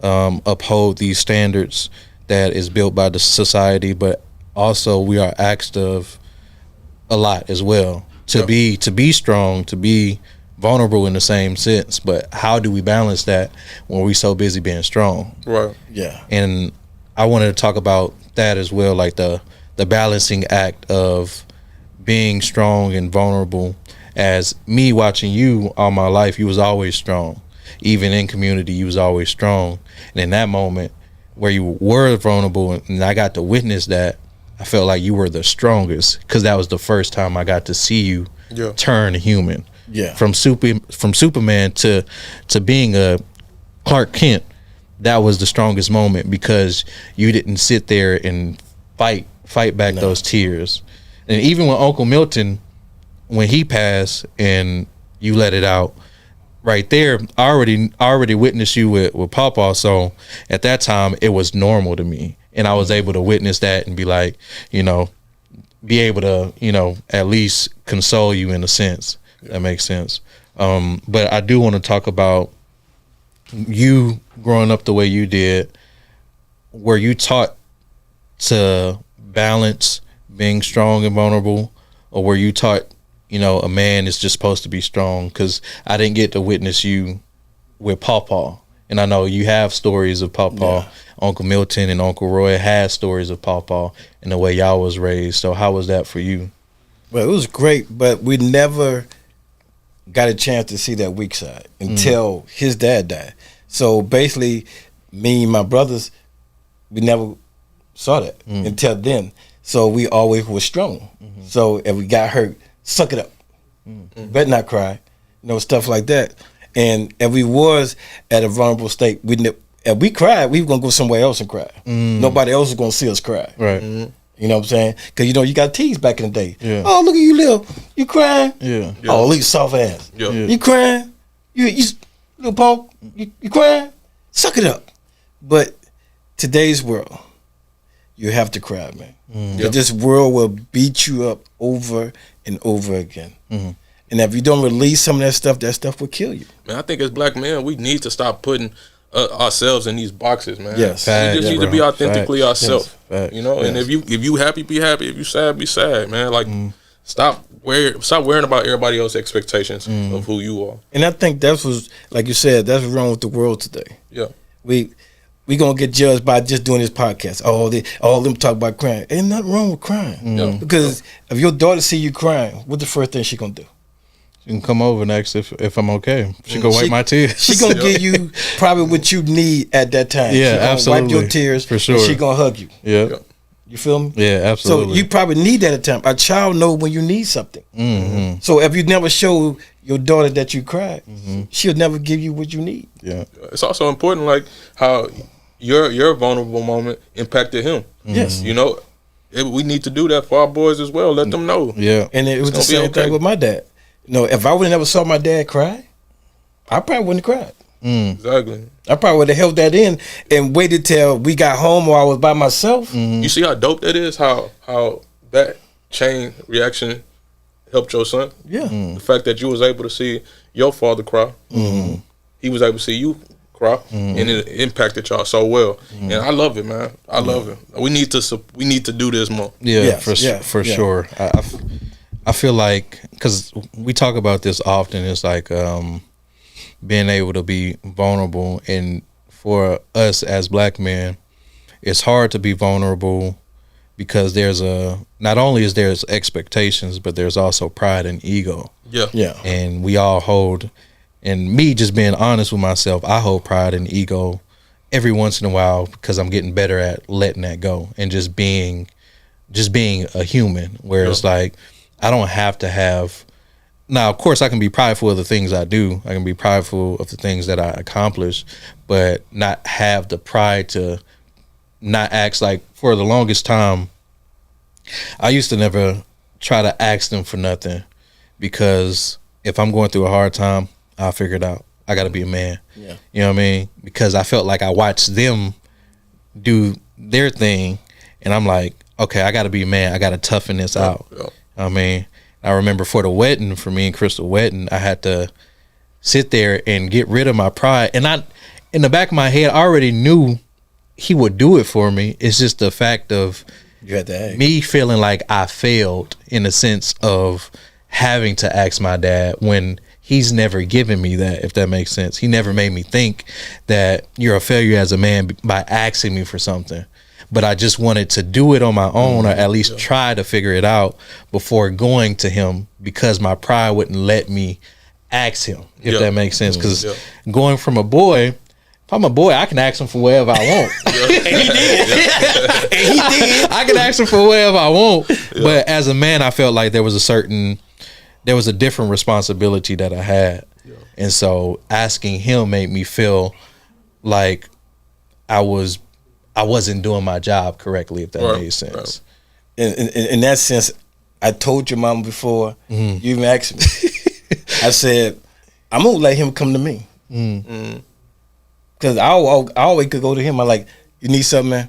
Speaker 1: uphold these standards that is built by the society, but also we are asked of a lot as well to be strong, to be vulnerable in the same sense. But how do we balance that when we're so busy being strong?
Speaker 3: Right.
Speaker 2: Yeah.
Speaker 1: And I wanted to talk about that as well, like the balancing act of being strong and vulnerable as me watching you all my life, you was always strong. Even in community, you was always strong. And in that moment where you were vulnerable and I got to witness that, I felt like you were the strongest because that was the first time I got to see you turn human.
Speaker 2: Yeah.
Speaker 1: From Superman to being a Clark Kent, that was the strongest moment because you didn't sit there and fight back those tears. And even when Uncle Milton, when he passed and you let it out, right there, I already witnessed you with Pawpaw. So at that time, it was normal to me. And I was able to witness that and be like, be able to, at least console you in a sense. That makes sense. But I do want to talk about you growing up the way you did. Were you taught to balance being strong and vulnerable, or were you taught, a man is just supposed to be strong? Because I didn't get to witness you with Pawpaw, and I know you have stories of Pawpaw. Yeah. Uncle Milton and Uncle Roy had stories of Pawpaw and the way y'all was raised. So how was that for you?
Speaker 2: Well, it was great, but we never got a chance to see that weak side until his dad died. So basically, me and my brothers, we never saw that until then. So we always were strong. So if we got hurt, suck it up. Better not cry. Stuff like that. And if we was at a vulnerable state, if we cried, we were going to go somewhere else and cry. Nobody else was going to see us cry.
Speaker 1: Right.
Speaker 2: You know what I'm saying? Because, you got teased back in the day.
Speaker 1: Yeah.
Speaker 2: Oh, look at you, Lil. You crying?
Speaker 1: Yeah.
Speaker 2: Oh, look at soft ass.
Speaker 3: Yeah.
Speaker 2: You crying? You little punk? You crying? Suck it up. But today's world, you have to cry, man. Because this world will beat you up over and over again. And if you don't release some of that stuff will kill you.
Speaker 3: Man, I think as black men, we need to stop putting ourselves in these boxes, man.
Speaker 2: Yes.
Speaker 3: We just need to be authentically ourselves.
Speaker 1: Yes.
Speaker 3: And if you happy, be happy. If you sad, be sad, man. Like stop worrying about everybody else's expectations of who you are.
Speaker 2: And I think that was, like you said, that's what's wrong with the world today.
Speaker 3: Yeah.
Speaker 2: We gonna get judged by just doing this podcast. All them talk about crying. Ain't nothing wrong with crying. Because if your daughter see you crying, what's the first thing she gonna do?
Speaker 1: She can come over next if I'm okay. She gonna wipe my tears.
Speaker 2: She gonna give you probably what you need at that time.
Speaker 1: Yeah,
Speaker 2: she gonna
Speaker 1: absolutely.
Speaker 2: wipe your tears
Speaker 1: for sure.
Speaker 2: And she gonna hug you.
Speaker 1: Yeah.
Speaker 2: You feel me?
Speaker 1: Yeah, absolutely.
Speaker 2: So you probably need that at a time. A child know when you need something. So if you never show your daughter that you cried, she'll never give you what you need.
Speaker 1: Yeah.
Speaker 3: It's also important, like how your vulnerable moment impacted him.
Speaker 2: Yes.
Speaker 3: We need to do that for our boys as well. Let them know.
Speaker 1: Yeah.
Speaker 2: And it was the same thing with my dad. If I would have never saw my dad cry, I probably wouldn't have cried.
Speaker 3: Exactly.
Speaker 2: I probably would have held that in and waited till we got home or I was by myself.
Speaker 3: You see how dope that is? How that chain reaction helped your son?
Speaker 2: Yeah.
Speaker 3: The fact that you was able to see your father cry. He was able to see you cry, and it impacted y'all so well. And I love it, man. I love it. We need to do this more.
Speaker 1: Yeah, for sure. I feel like, because we talk about this often, it's like being able to be vulnerable. And for us as black men, it's hard to be vulnerable because not only is there's expectations, but there's also pride and ego.
Speaker 2: Yeah.
Speaker 1: And we all hold, and me just being honest with myself, I hold pride and ego every once in a while because I'm getting better at letting that go and just being a human, where it's like, I don't have to have. Now, of course, I can be prideful of the things I do. I can be prideful of the things that I accomplish, but not have the pride to not ask. Like, for the longest time, I used to never try to ask them for nothing, because if I'm going through a hard time, I'll figure it out. I got to be a man.
Speaker 2: Yeah.
Speaker 1: You know what I mean? Because I felt like I watched them do their thing, and I'm like, okay, I got to be a man. I got to toughen this out. I mean, I remember for the wedding, for me and Crystal wedding, I had to sit there and get rid of my pride. And in the back of my head, I already knew he would do it for me. It's just the fact of me feeling like I failed in the sense of having to ask my dad when he's never given me that, if that makes sense. He never made me think that you're a failure as a man by asking me for something. but I just wanted to do it on my own, or at least try to figure it out before going to him, because my pride wouldn't let me ask him, if that makes sense. Because going from a boy, if I'm a boy, I can ask him for whatever I want.
Speaker 2: And he did.
Speaker 1: I can ask him for whatever I want. But as a man, I felt like there was a different responsibility that I had. And so asking him made me feel like I wasn't doing my job correctly, if that made sense.
Speaker 2: In that sense, I told your mom before you even asked me. I said, I'm gonna let him come to me. Because I always could go to him. I'm like, you need something, man?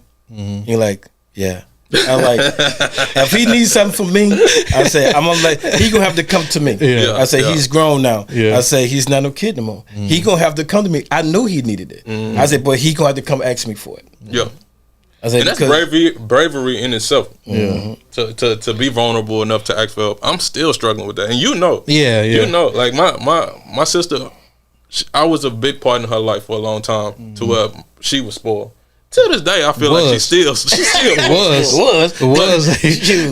Speaker 2: You're like, yeah. I'm like, if he needs something from me, I say, I'm gonna he gonna have to come to me. I say, he's grown now. I say, he's not no kid no more. He gonna have to come to me. I knew he needed it. I said, but he gonna have to come ask me for it. I said,
Speaker 3: and that's bravery in itself. To be vulnerable enough to ask for help. I'm still struggling with that, and you know. You know, like my sister, I was a big part in her life for a long time. To where she was spoiled. To this day, I feel like she still was.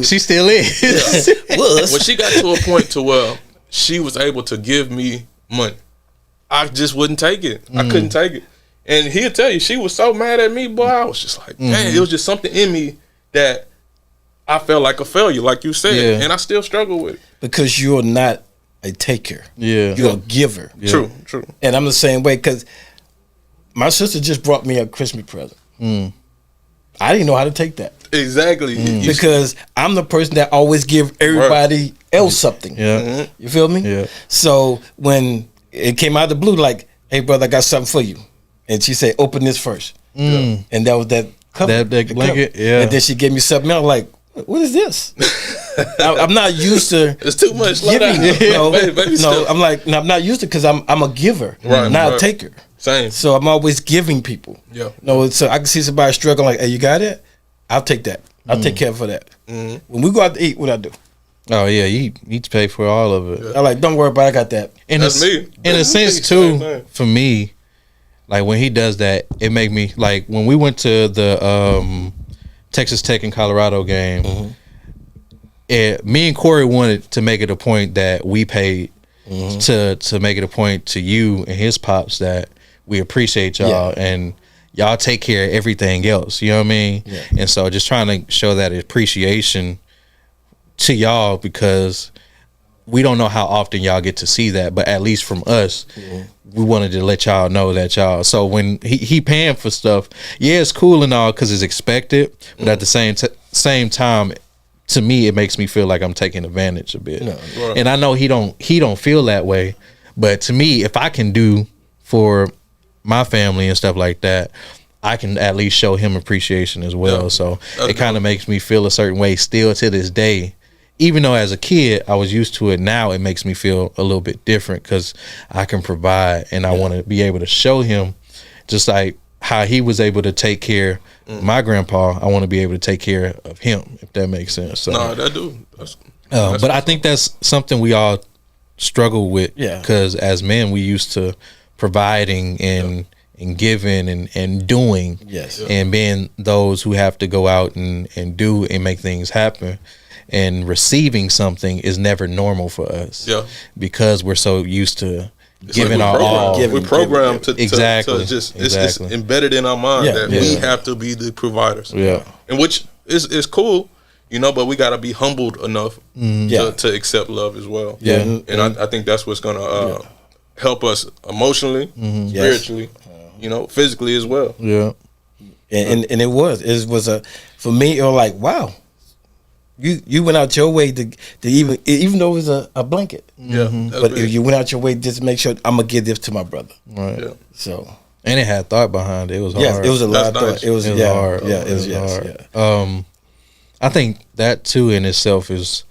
Speaker 3: She
Speaker 1: still is.
Speaker 3: When she got to a point to where she was able to give me money, I just wouldn't take it. I couldn't take it. And he'll tell you, she was so mad at me, boy. I was just like, man, it was just something in me that I felt like a failure, like you said, and I still struggle with it. Because
Speaker 2: you're not a taker. You're a giver.
Speaker 3: True.
Speaker 2: And I'm the same way, because my sister just brought me a Christmas present. I didn't know how to take that.
Speaker 3: Exactly.
Speaker 2: Because I'm the person that always give everybody else something. You feel me? So when it came out of the blue, like, hey, brother, I got something for you. And she said, open this first. And that was that cover. That
Speaker 1: blanket,
Speaker 2: cover. And then she gave me something else, like, what is this? I'm not used to.
Speaker 3: It's too much.
Speaker 2: Giving. I'm like, no, I'm not used to, because I'm a giver, not a taker.
Speaker 3: Same.
Speaker 2: So I'm always giving people. So I can see somebody struggling, like, hey, you got it? I'll take that. I'll take care for that. When we go out to eat, what I do?
Speaker 1: Oh yeah, you need to pay for all of it.
Speaker 2: I'm like, don't worry about it, I got that.
Speaker 3: That's me.
Speaker 1: In a sense too, for me, like when he does that, it make me, like when we went to the Texas Tech and Colorado game, me and Corey wanted to make it a point that we paid to make it a point to you and his pops that we appreciate y'all and y'all take care of everything else. You know what I mean? And so just trying to show that appreciation to y'all, because we don't know how often y'all get to see that, but at least from us, we wanted to let y'all know that y'all. So when he paying for stuff, it's cool and all because it's expected, but at the same time, to me, it makes me feel like I'm taking advantage a bit. And I know he don't feel that way, but to me, if I can do for my family and stuff like that, I can at least show him appreciation as well. So it kind of makes me feel a certain way still to this day. Even though as a kid I was used to it, now it makes me feel a little bit different because I can provide, and I want to be able to show him just like how he was able to take care of my grandpa. I want to be able to take care of him, if that makes sense. So,
Speaker 3: no, that do.
Speaker 1: But I think that's something we all struggle with, because as men we used to providing and giving and doing, and being those who have to go out and do and make things happen. And receiving something is never normal for us, because we're so used to giving our all.
Speaker 3: We're programmed to just it's embedded in our mind that we have to be the providers. And which is cool, you know, but we got to be humbled enough to accept love as well. And I think that's what's gonna help us emotionally, spiritually, you know, physically as well.
Speaker 2: And it was for me, it was like, wow. You went out your way to even though it was a blanket. But if you went out your way just to make sure I'm gonna give this to my brother. So,
Speaker 1: and it had thought behind it. It was hard.
Speaker 2: It was a lot of thought. It was
Speaker 1: hard.
Speaker 2: It was hard.
Speaker 1: I think that too in itself is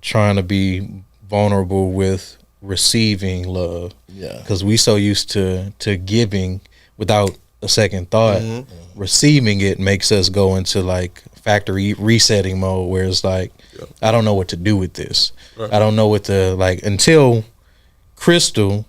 Speaker 1: trying to be vulnerable with receiving love. Because we so used to giving without a second thought. Receiving it makes us go into like factory resetting mode, where it's like, I don't know what to do with this. I don't know what to, like, until Crystal,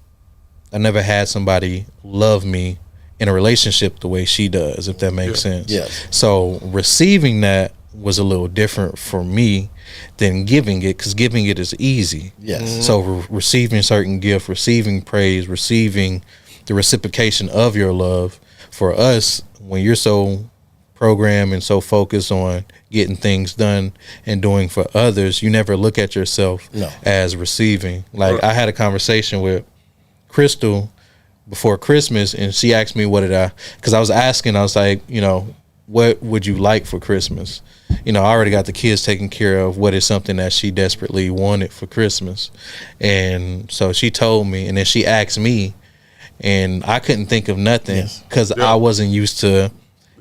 Speaker 1: I never had somebody love me in a relationship the way she does, if that makes sense.
Speaker 2: Yes.
Speaker 1: So receiving that was a little different for me than giving it, because giving it is easy.
Speaker 2: Yes.
Speaker 1: So receiving certain gift, receiving praise, receiving the reciprocation of your love, for us, when you're so programmed and so focused on getting things done and doing for others, you never look at yourself as receiving. Like, I had a conversation with Crystal before Christmas, and she asked me because I was asking, I was like, you know, what would you like for Christmas? You know, I already got the kids taken care of. What is something that she desperately wanted for Christmas? And so she told me, and then she asked me, and I couldn't think of nothing because I wasn't used to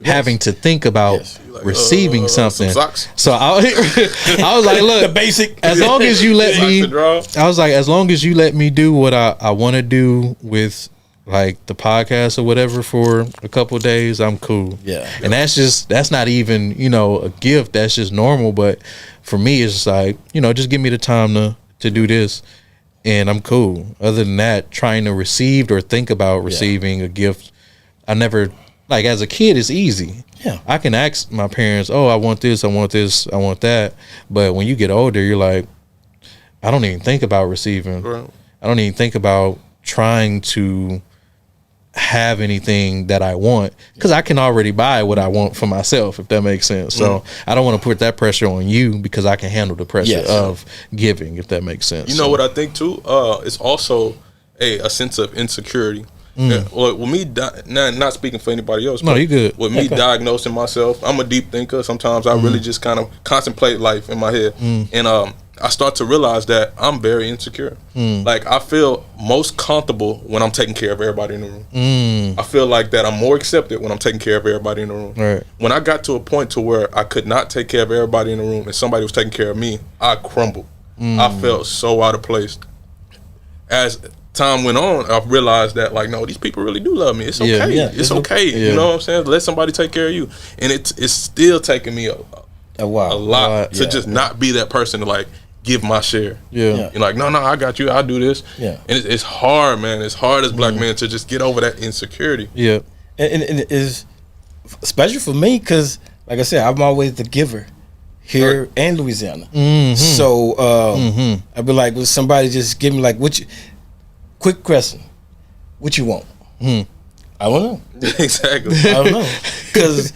Speaker 1: having to think about receiving something. So I was like, look,
Speaker 2: the basic.
Speaker 1: As long as you let me, I was like, as long as you let me do what I want to do with like the podcast or whatever for a couple of days, I'm cool.
Speaker 2: Yeah.
Speaker 1: And that's not even, you know, a gift. That's just normal. But for me, it's just like, you know, just give me the time to do this, and I'm cool. Other than that, trying to receive or think about receiving a gift, I never, like, as a kid, it's easy.
Speaker 2: Yeah.
Speaker 1: I can ask my parents, oh, I want this, I want this, I want that. But when you get older, you're like, I don't even think about receiving.
Speaker 3: Right.
Speaker 1: I don't even think about trying to have anything that I want, because I can already buy what I want for myself, if that makes sense. So I don't want to put that pressure on you, because I can handle the pressure of giving, if that makes sense.
Speaker 3: You know what I think too? It's also a sense of insecurity. Yeah, well, with me, not speaking for anybody else.
Speaker 1: No, you good.
Speaker 3: With me diagnosing myself, I'm a deep thinker. Sometimes I really just kind of contemplate life in my head, and I start to realize that I'm very insecure. Like, I feel most comfortable when I'm taking care of everybody in the room. I feel like that I'm more accepted when I'm taking care of everybody in the room.
Speaker 1: Right.
Speaker 3: When I got to a point to where I could not take care of everybody in the room and somebody was taking care of me, I crumbled. I felt so out of place. As time went on, I realized that, like, no, these people really do love me. It's okay. It's okay. You know what I'm saying? Let somebody take care of you. And it's still taking me a lot to just not be that person to, like, give my share. You're like, no, I got you. I'll do this. And it's hard, man. It's hard as black men to just get over that insecurity.
Speaker 2: And it is especially for me, because, like I said, I'm always the giver here in Louisiana. So I'd be like, will somebody just give me, like, quick question, what you want? I don't know.
Speaker 3: Exactly.
Speaker 2: I don't know, because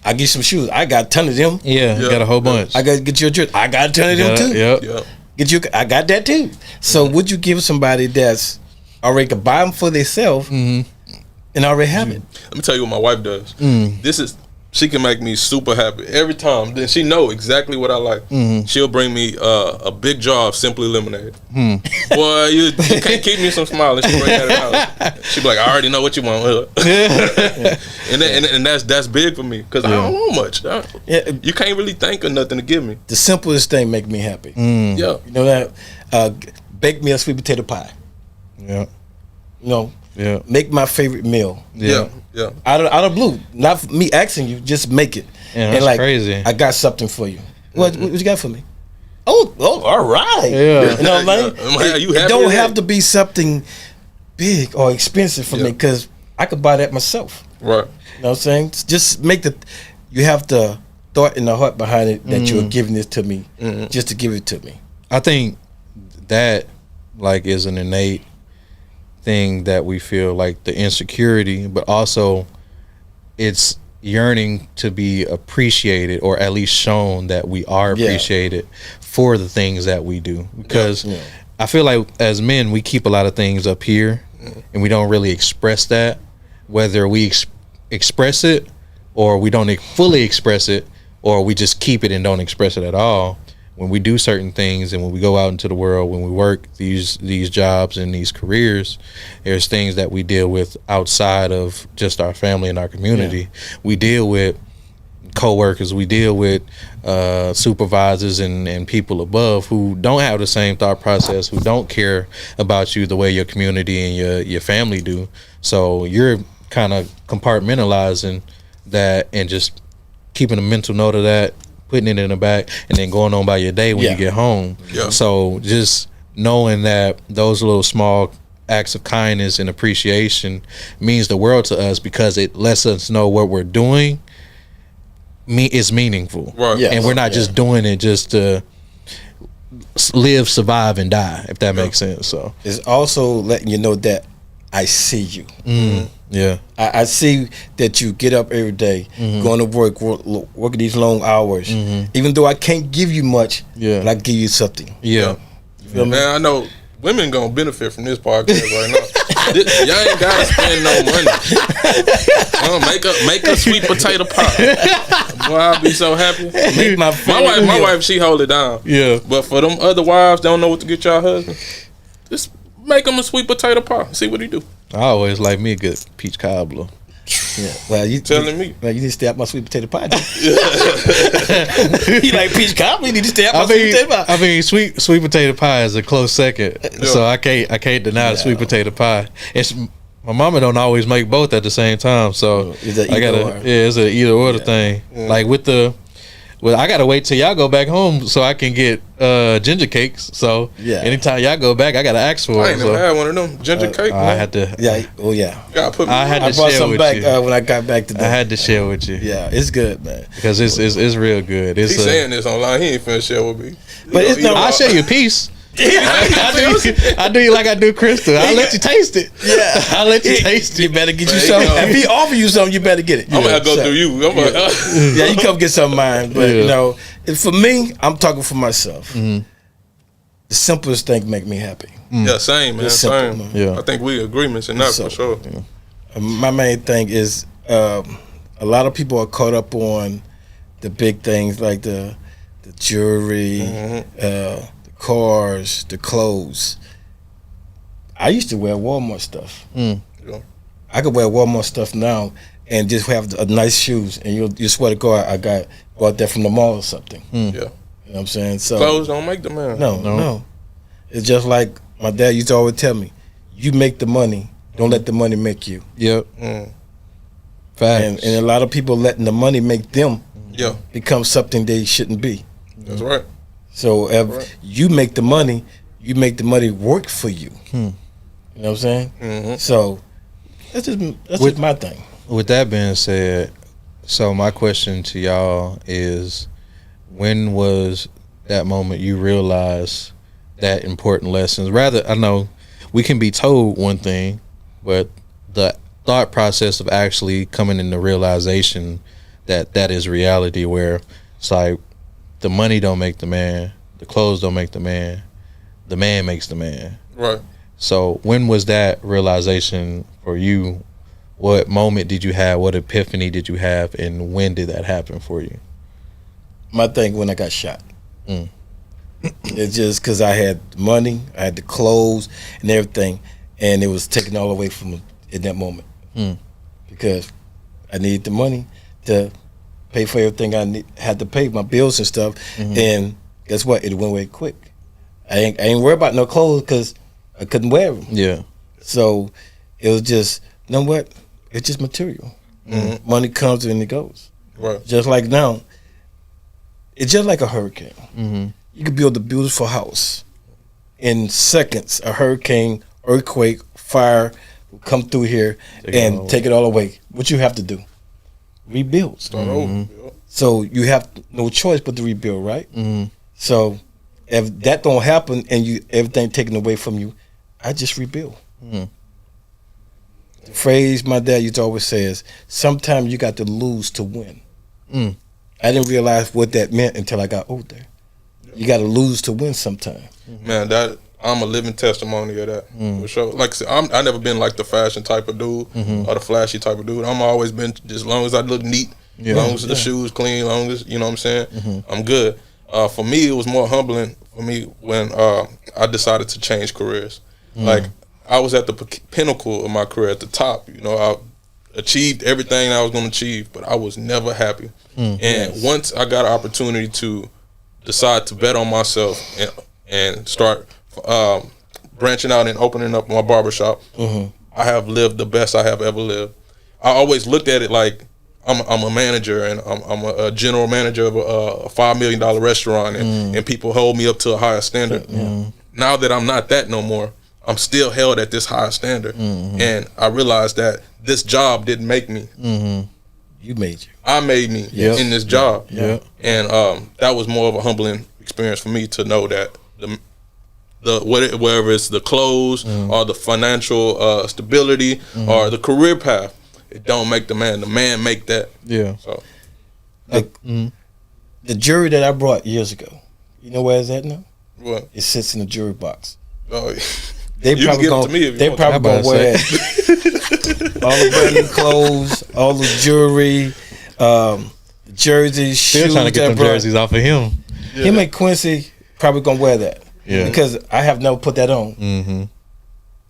Speaker 2: I get some shoes. I got a ton of them.
Speaker 1: You got a whole bunch.
Speaker 2: I got to get you a dress. I got a ton of them too. Get you. I got that too. So would you give somebody that's already could buy them for themselves and already have it?
Speaker 3: Let me tell you what my wife does. She can make me super happy every time. Then she know exactly what I like. She'll bring me a big jar of Simply Lemonade. Boy, you can't keep me from smiling. She'll bring that out. She'll be like, I already know what you want. and that's big for me, because I don't want much. You can't really think of nothing to give me.
Speaker 2: The simplest thing make me happy.
Speaker 3: You
Speaker 2: know that? Bake me a sweet potato pie. You know, make my favorite meal. Out of blue, not me asking you, just make it.
Speaker 1: That's
Speaker 2: like,
Speaker 1: crazy.
Speaker 2: I got something for you. What you got for me? Oh, all right. You know what I mean? It don't have to be something big or expensive for me, because I could buy that myself.
Speaker 3: Right.
Speaker 2: You know what I'm saying? Just make you have the thought and the heart behind it that you're giving this to me, just to give it to me.
Speaker 1: I think that, like, is an innate thing that we feel, like the insecurity, but also it's yearning to be appreciated, or at least shown that we are appreciated for the things that we do. Because I feel like as men, we keep a lot of things up here and we don't really express that, whether we express it or we don't fully express it, or we just keep it and don't express it at all. When we do certain things and when we go out into the world, when we work these jobs and these careers, there's things that we deal with outside of just our family and our community. We deal with co-workers, we deal with supervisors and people above who don't have the same thought process, who don't care about you the way your community and your family do. So you're kind of compartmentalizing that and just keeping a mental note of that, putting it in the back, and then going on by your day when you get home. So just knowing that those little small acts of kindness and appreciation means the world to us because it lets us know what we're doing is meaningful.
Speaker 3: Right.
Speaker 2: Yes.
Speaker 1: And we're not just doing it just to live, survive, and die, if that makes sense. So
Speaker 2: It's also letting you know that I see you.
Speaker 1: yeah.
Speaker 2: I see that you get up every day, going to working these long hours. Even though I can't give you much, but I give you something.
Speaker 1: Yeah.
Speaker 2: You feel me?
Speaker 3: Man, I know women gonna benefit from this podcast right now. Y'all ain't gotta spend no money. Make a sweet potato pie. Boy, I'll be so happy.
Speaker 2: Make my
Speaker 3: wife, she hold it down.
Speaker 1: Yeah.
Speaker 3: But for them other wives, don't know what to get y'all husband. Just make him a sweet potato pie. See what he do.
Speaker 1: I always like me a good peach cobbler.
Speaker 2: Yeah. Well, you
Speaker 3: Telling me.
Speaker 2: Well, you need to stay out my sweet potato pie. You like peach cobbler? You need to stay out my sweet potato pie.
Speaker 1: I mean, sweet potato pie is a close second, so I can't deny the sweet potato pie. It's my mama don't always make both at the same time, so
Speaker 2: It's a
Speaker 1: I gotta it's a either or thing. Like I gotta wait till y'all go back home so I can get ginger cakes. So anytime y'all go back, I gotta ask for
Speaker 3: I
Speaker 1: it.
Speaker 3: ain't never had one of them ginger cake.
Speaker 1: I had to.
Speaker 2: Yeah. Oh yeah.
Speaker 3: Gotta put me
Speaker 1: I had
Speaker 3: on.
Speaker 1: to
Speaker 2: I brought
Speaker 1: share
Speaker 2: some
Speaker 1: with
Speaker 2: back
Speaker 1: you.
Speaker 2: when I got back today.
Speaker 1: I had to share with you.
Speaker 2: Yeah, it's good, man.
Speaker 1: Because it's real good. It's
Speaker 3: He's saying this online. He ain't finna share with me.
Speaker 2: But it's no.
Speaker 1: I'll share you a piece. I do you like I do Crystal. I'll let you taste it.
Speaker 2: Yeah,
Speaker 1: I'll let you taste
Speaker 2: You
Speaker 1: it.
Speaker 2: better get you
Speaker 3: Man,
Speaker 2: something.
Speaker 3: you know.
Speaker 2: If he offer you something, you better get it.
Speaker 3: I'm gonna have to go through you. I'm like,
Speaker 2: Yeah, you come get some of mine. But you know, for me, I'm talking for myself. The simplest thing make me happy.
Speaker 3: yeah, same man,
Speaker 2: It's simple,
Speaker 3: same.
Speaker 2: man.
Speaker 1: Yeah.
Speaker 3: I think we agreements in that
Speaker 2: So,
Speaker 3: for sure.
Speaker 2: My main thing is a lot of people are caught up on the big things like the jewelry, the cars, the clothes. I used to wear Walmart stuff.
Speaker 3: Yeah.
Speaker 2: I could wear Walmart stuff now and just have a nice shoes, and you swear to God, I bought that from the mall or something.
Speaker 3: Yeah.
Speaker 2: You know what I'm saying? So
Speaker 3: Clothes don't make the man.
Speaker 2: no. It's just like my dad used to always tell me, you make the money, don't let the money make you.
Speaker 1: Yep.
Speaker 2: And a lot of people letting the money make them
Speaker 3: Yeah,
Speaker 2: become something they shouldn't be.
Speaker 3: that's right.
Speaker 2: So if you make the money work for you. You know what I'm saying? So that's just my thing.
Speaker 1: With that being said, so my question to y'all is, when was that moment you realized that important lessons? Rather, I know we can be told one thing, but the thought process of actually coming in the realization that is reality, where it's like the money don't make the man, the clothes don't make the man makes the man.
Speaker 3: Right.
Speaker 1: So when was that realization for you? What moment did you have? What epiphany did you have? And when did that happen for you?
Speaker 2: My thing when I got shot. It's just because I had money, I had the clothes and everything, and it was taken all away from me in that moment. Because I needed the money to pay for everything had to pay, my bills and stuff. And guess what? It went away quick. I ain't worried about no clothes because I couldn't wear them.
Speaker 1: Yeah.
Speaker 2: So it was just, you know what? It's just material. Money comes and it goes.
Speaker 3: Right.
Speaker 2: Just like now, it's just like a hurricane. You could build a beautiful house. In seconds, a hurricane, earthquake, fire will come through here and take it all away. What you have to do? Rebuild.
Speaker 3: Start over.
Speaker 2: So you have no choice but to rebuild, right? So if that don't happen and everything taken away from you, I just rebuild. The phrase my dad used to always say is, sometimes you got to lose to win. I didn't realize what that meant until I got older. You got to lose to win sometime.
Speaker 3: Man, that I'm a living testimony of that for sure. Like I said, I never been like the fashion type of dude or the flashy type of dude. I'm always been just as long as I look neat, as long as the shoes clean, as long as you know what I'm saying, I'm good. For me, it was more humbling for me when I decided to change careers. Like I was at the pinnacle of my career, at the top. You know, I achieved everything I was going to achieve, but I was never happy. And once I got an opportunity to decide to bet on myself and start branching out and opening up my barbershop, I have lived the best I have ever lived. I always looked at it like I'm a manager and I'm a general manager of a $5 million restaurant and people hold me up to a higher standard. Now that I'm not that no more, I'm still held at this high standard. And I realized that this job didn't make me.
Speaker 2: You made you.
Speaker 3: I made me in this job. And that was more of a humbling experience for me to know that whether it's the clothes or the financial stability or the career path, it don't make the man. The man make that.
Speaker 1: Yeah.
Speaker 3: So
Speaker 2: the jury that I brought years ago, you know where it's at now?
Speaker 3: what?
Speaker 2: It sits in the jury box.
Speaker 3: Oh,
Speaker 2: They
Speaker 3: you
Speaker 2: probably
Speaker 3: can give
Speaker 2: gonna,
Speaker 3: it to me if you
Speaker 2: they
Speaker 3: want
Speaker 2: probably
Speaker 1: to.
Speaker 2: gonna wear it. All the brand new clothes, all the jewelry, jerseys,
Speaker 1: Still
Speaker 2: shoes.
Speaker 1: trying to get them jerseys off of him.
Speaker 2: Him and Quincy probably gonna wear that.
Speaker 1: Yeah.
Speaker 2: Because I have never put that on.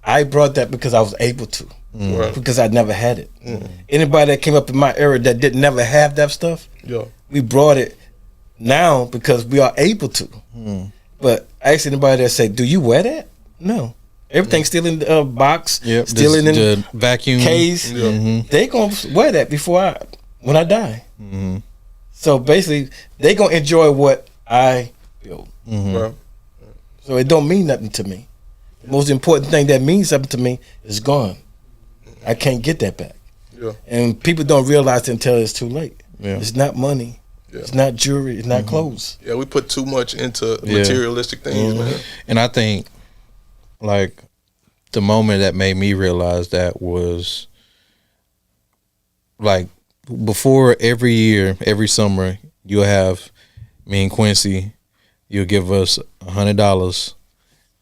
Speaker 2: I brought that because I was able to.
Speaker 3: Right.
Speaker 2: Because I never had it. Anybody that came up in my era that didn't never have that stuff, we brought it now because we are able to. But I asked anybody that say, "Do you wear that?" No. Everything's still in the box, still in
Speaker 1: the vacuum
Speaker 2: case. They gonna wear that when I die. So basically, they gonna enjoy what I built.
Speaker 3: Right.
Speaker 2: So it don't mean nothing to me. The most important thing that means something to me is gone. I can't get that back. And people don't realize it until it's too late. It's not money. It's not jewelry. It's not clothes.
Speaker 3: Yeah, we put too much into materialistic things, man.
Speaker 1: And I think, like, the moment that made me realize that was, like, before every year, every summer, you'll have me and Quincy, you'll give us $100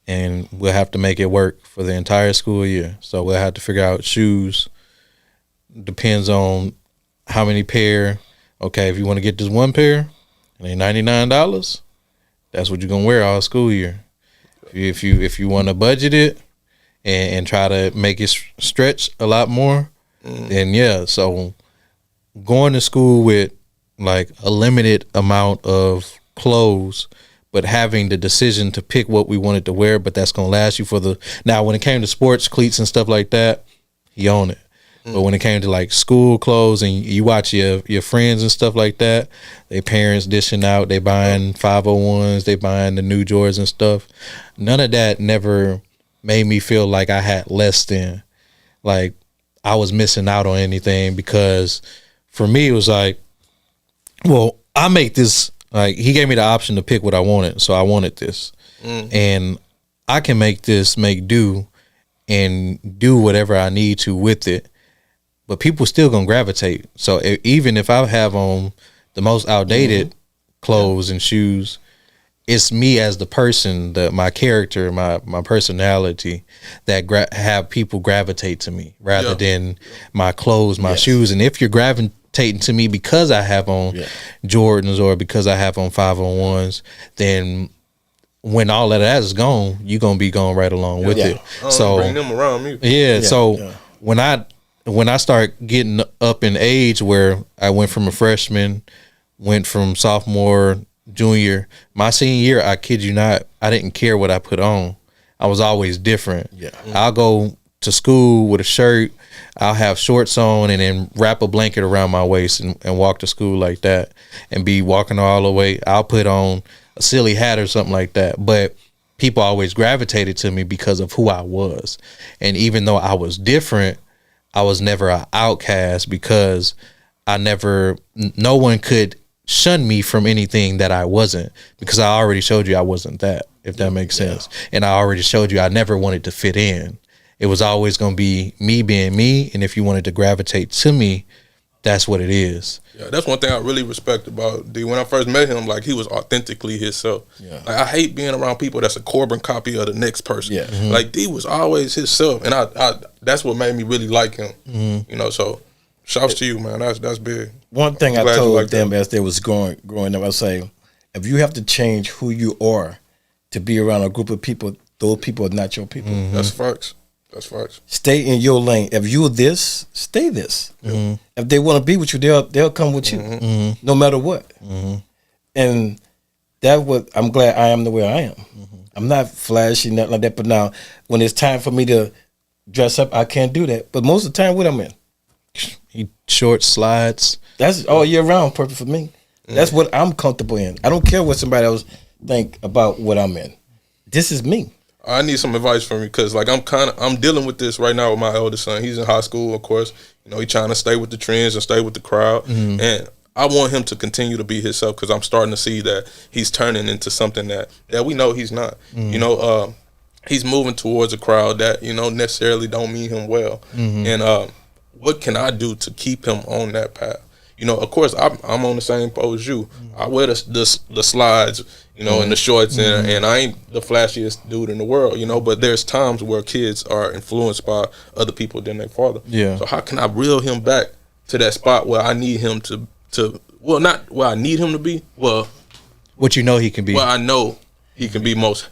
Speaker 1: and we'll have to make it work for the entire school year. So we'll have to figure out shoes. Depends on how many pair. Okay, if you want to get this one pair, it ain't $99. That's what you're gonna wear all school year. If you want to budget it and try to make it stretch a lot more, then yeah. So going to school with like a limited amount of clothes, but having the decision to pick what we wanted to wear, but that's gonna last you for the. Now, when it came to sports cleats and stuff like that, he owned it. But when it came to like school clothes and you watch your friends and stuff like that, their parents dishing out, they buying 501s, they buying the new Jordans and stuff. None of that never made me feel like I had less than, like I was missing out on anything, because for me it was like, well, I make this, like he gave me the option to pick what I wanted, so I wanted this. And I can make this make do and do whatever I need to with it. But people still gonna gravitate. So even if I have on the most outdated clothes and shoes, it's me as the person, my character, my personality that have people gravitate to me rather than my clothes, my shoes. And if you're gravitating to me because I have on Jordans or because I have on 501s, then when all of that is gone, you're gonna be gone right along with it.
Speaker 3: So bring them around me.
Speaker 1: So when I start getting up in age, where I went from a freshman, went from sophomore, junior, my senior year, I kid you not, I didn't care what I put on. I was always different. I'll go to school with a shirt, I'll have shorts on and then wrap a blanket around my waist and walk to school like that and be walking all the way. I'll put on a silly hat or something like that. But people always gravitated to me because of who I was. And even though I was different, I was never an outcast, because no one could shun me from anything that I wasn't, because I already showed you I wasn't that, if that makes sense. And I already showed you I never wanted to fit in. It was always going to be me being me. And if you wanted to gravitate to me, that's what it is.
Speaker 3: Yeah, that's one thing I really respect about D. When I first met him, like, he was authentically himself. Like, I hate being around people that's a Corbin copy of the next person. Like, D was always himself, and I that's what made me really like him. You know, so shouts to you, man. That's big.
Speaker 2: One thing I told them as they was growing up, I say, if you have to change who you are to be around a group of people, those people are not your people.
Speaker 3: That's facts. That's facts.
Speaker 2: Stay in your lane. If you're this, stay this. If they want to be with you, they'll come with you, no matter what. And that's what I'm glad I am the way I am. I'm not flashy, nothing like that. But now, when it's time for me to dress up, I can't do that. But most of the time, what I'm in,
Speaker 1: short slides.
Speaker 2: That's all year round, perfect for me. That's what I'm comfortable in. I don't care what somebody else think about what I'm in. This is me.
Speaker 3: I need some advice from you because like I'm dealing with this right now with my eldest son. He's in high school, of course. You know, he's trying to stay with the trends and stay with the crowd, and I want him to continue to be himself because I'm starting to see that he's turning into something that we know he's not. You know, he's moving towards a crowd that, you know, necessarily don't mean him well. And what can I do to keep him on that path? You know, of course, I'm on the same boat as you. I wear the slides, you know, and the shorts, and I ain't the flashiest dude in the world, you know, but there's times where kids are influenced by other people than their father. Yeah. So how can I reel him back to that spot where I need him to well, not where I need him to be, well,
Speaker 1: what you know he can be.
Speaker 3: Well, I know he can be most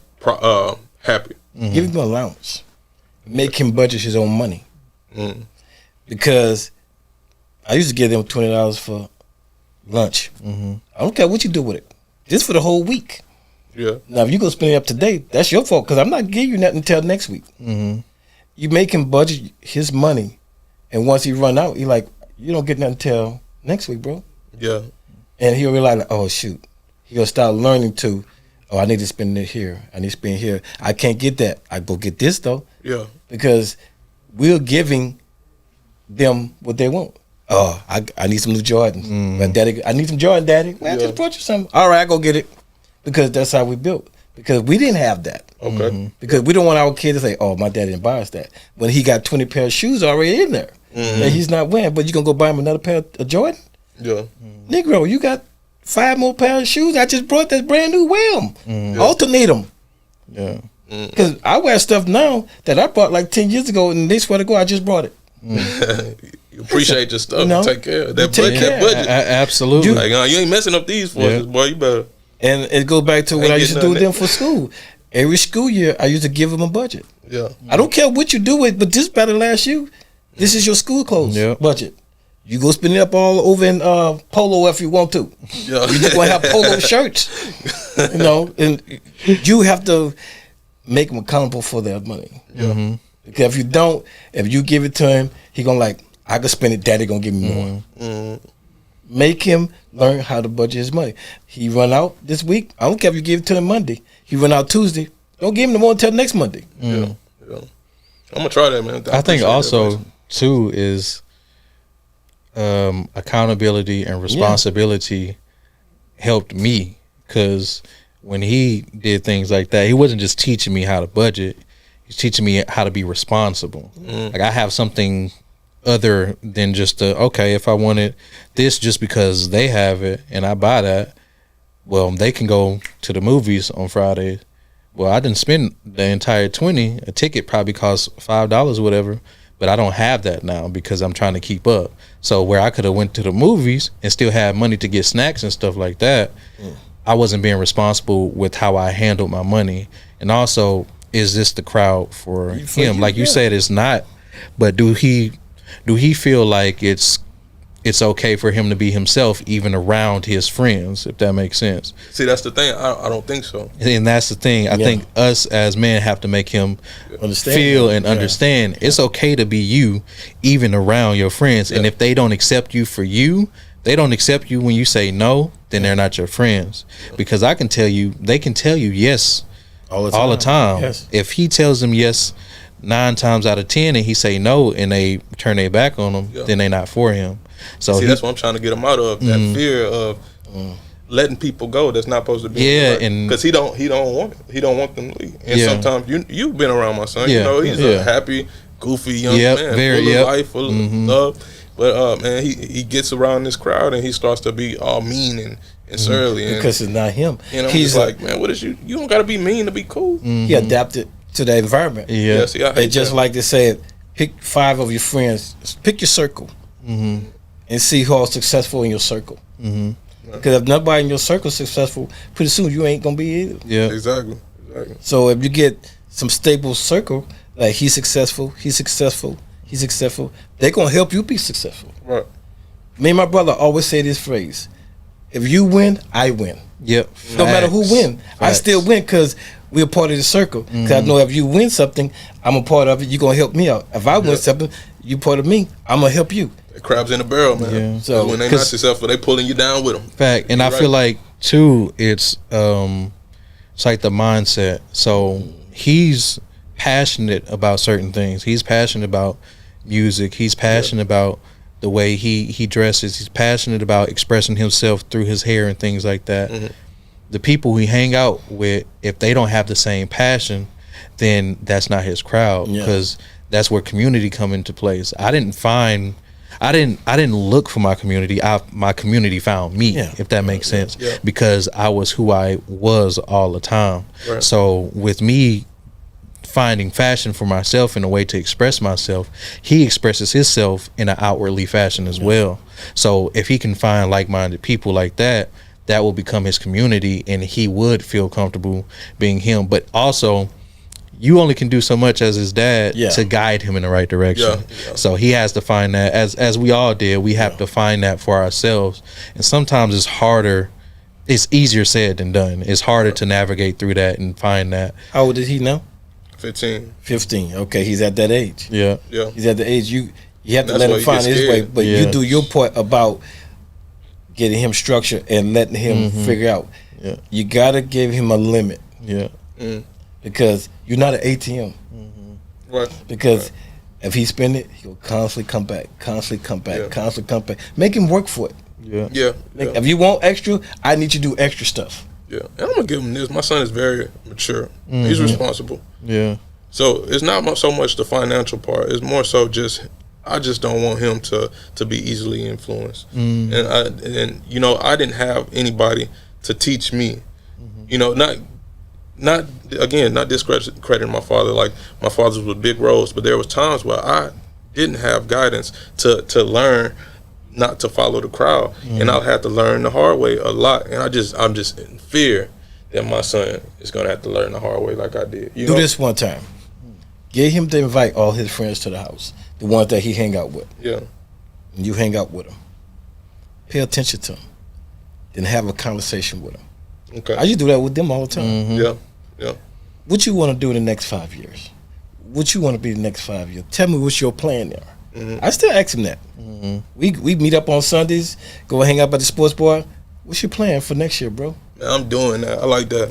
Speaker 3: happy.
Speaker 2: Give him an allowance. Make him budget his own money. Because I used to give them $20 for lunch. I don't care what you do with it. Just for the whole week. Yeah. Now, if you go spend it up today, that's your fault because I'm not giving you nothing until next week. You make him budget his money, and once he run out, he like, you don't get nothing until next week, bro. Yeah. And he'll realize, like, oh, shoot. He'll start learning to, oh, I need to spend it here. I need to spend here. I can't get that. I go get this, though. Yeah. Because we're giving them what they want. Oh, I need some new Jordans. But Daddy, I need some Jordan, Daddy. Well, I just brought you some. All right, I go get it. Because that's how we built. Because we didn't have that. Okay. Because we don't want our kid to say, oh, my daddy didn't buy us that. When he got 20 pair of shoes already in there. And he's not wearing. But you going to go buy him another pair of Jordan? Yeah. Negro, you got 5 more pairs of shoes. I just brought that brand new. Wear them. Alternate them. Yeah. Because I wear stuff now that I bought like 10 years ago, and they swear to God, I just brought it.
Speaker 3: You appreciate your stuff. You know, take care of that budget.
Speaker 1: Absolutely.
Speaker 3: You ain't messing up these forces, boy. You better.
Speaker 2: And it goes back to what I used to do with them for school. Every school year, I used to give them a budget. Yeah. I don't care what you do with, but this better last you. This is your school clothes budget. You go spend it up all over in polo if you want to. Yeah. You just want to have polo shirts. You know, and you have to make them accountable for their money. Yeah. Because if you don't, if you give it to him, he gonna like, I can spend it, Daddy gonna give me more. Make him learn how to budget his money. He run out this week, I don't care if you give it to him Monday. He run out Tuesday, don't give him the more until next Monday.
Speaker 3: Yeah. I'm gonna try that, man.
Speaker 1: I think also too is accountability and responsibility helped me, because when he did things like that, he wasn't just teaching me how to budget. He's teaching me how to be responsible. Like I have something other than just okay, if I wanted this just because they have it and I buy that, well, they can go to the movies on Friday. Well, I didn't spend the entire $20. A ticket probably costs $5 or whatever, but I don't have that now because I'm trying to keep up. So where I could have went to the movies and still have money to get snacks and stuff like that, I wasn't being responsible with how I handled my money. And also, is this the crowd for him? Like you said, it's not. But do he feel like it's okay for him to be himself even around his friends, if that makes sense?
Speaker 3: See, that's the thing. I don't think so.
Speaker 1: And that's the thing. I think us as men have to make him feel and understand it's okay to be you even around your friends. And if they don't accept you for you, they don't accept you when you say no, then they're not your friends. Because I can tell you, they can tell you yes all the time. Yes. If he tells them yes 9 times out of 10 and he say no and they turn their back on him, then they not for him. So
Speaker 3: see, that's what I'm trying to get him out of, that fear of letting people go that's not supposed to be.
Speaker 1: Yeah, and
Speaker 3: because he don't want them to leave. And sometimes you've been around my son. You know, he's a happy, goofy young man, full of life, full of love. But man, he gets around this crowd and he starts to be all mean and surly.
Speaker 2: Because it's not him.
Speaker 3: And I'm just like, man, what is you? You don't got to be mean to be cool.
Speaker 2: He adapted to the environment.
Speaker 1: Yeah.
Speaker 3: See, and
Speaker 2: just like they said, pick 5 of your friends. Pick your circle. And see who's successful in your circle. Because if nobody in your circle is successful, pretty soon you ain't gonna be either.
Speaker 3: Yeah, exactly.
Speaker 2: So if you get some stable circle, like he's successful, they're gonna help you be successful.
Speaker 3: Right.
Speaker 2: Me and my brother always say this phrase: if you win, I win.
Speaker 1: Yep.
Speaker 2: No matter who win, I still win because we're a part of the circle. Because I know if you win something, I'm a part of it. You're gonna help me out. If I win something, you part of me. I'm gonna help you.
Speaker 3: Crabs in a barrel, man.
Speaker 1: Yeah.
Speaker 3: So when they're not successful, they pulling you down with them.
Speaker 1: Fact, and I feel like too, it's like the mindset. So he's passionate about certain things. He's passionate about music. He's passionate about the way he dresses. He's passionate about expressing himself through his hair and things like that. Mm-hmm. The people we hang out with, if they don't have the same passion, then that's not his crowd, because that's where community come into place. I didn't look for my community. My community found me, if that makes sense, because I was who I was all the time. Right. So with me finding fashion for myself and a way to express myself, he expresses himself in an outwardly fashion as well. So if he can find like-minded people like that, that will become his community, and he would feel comfortable being him. But also, you only can do so much as his dad to guide him in the right direction. So he has to find that, as we all did. We have to find that for ourselves, and sometimes it's harder. It's easier said than done. It's harder to navigate through that and find that.
Speaker 2: How old is he now?
Speaker 3: 15.
Speaker 2: Okay, he's at that age.
Speaker 3: Yeah.
Speaker 2: He's at the age you have to let him find his way, but you do your part about getting him structure and letting him figure out. You gotta give him a limit. Because you're not an ATM.
Speaker 3: Right.
Speaker 2: Because if he spend it, he'll constantly come back. Make him work for it. If you want extra, I need you to do extra stuff.
Speaker 3: Yeah, and I'm gonna give him this. My son is very mature. He's responsible. So it's not so much the financial part. It's more so I just don't want him to be easily influenced. And I didn't have anybody to teach me. Not discrediting my father. Like, my father was big roles, but there was times where I didn't have guidance to learn not to follow the crowd, and I had to learn the hard way a lot. And I'm just in fear that my son is gonna have to learn the hard way like I did.
Speaker 2: Do this one time. Get him to invite all his friends to the house, the ones that he hang out with. And you hang out with them. Pay attention to them. Then have a conversation with them.
Speaker 3: Okay.
Speaker 2: I used to do that with them all the time.
Speaker 3: Yeah.
Speaker 2: What you want to do in the next 5 years? What you want to be the next 5 years? Tell me what's your plan there. I still ask him that. We meet up on Sundays, go hang out at the sports bar. What's your plan for next year, bro?
Speaker 3: Man, I'm doing that. I like that.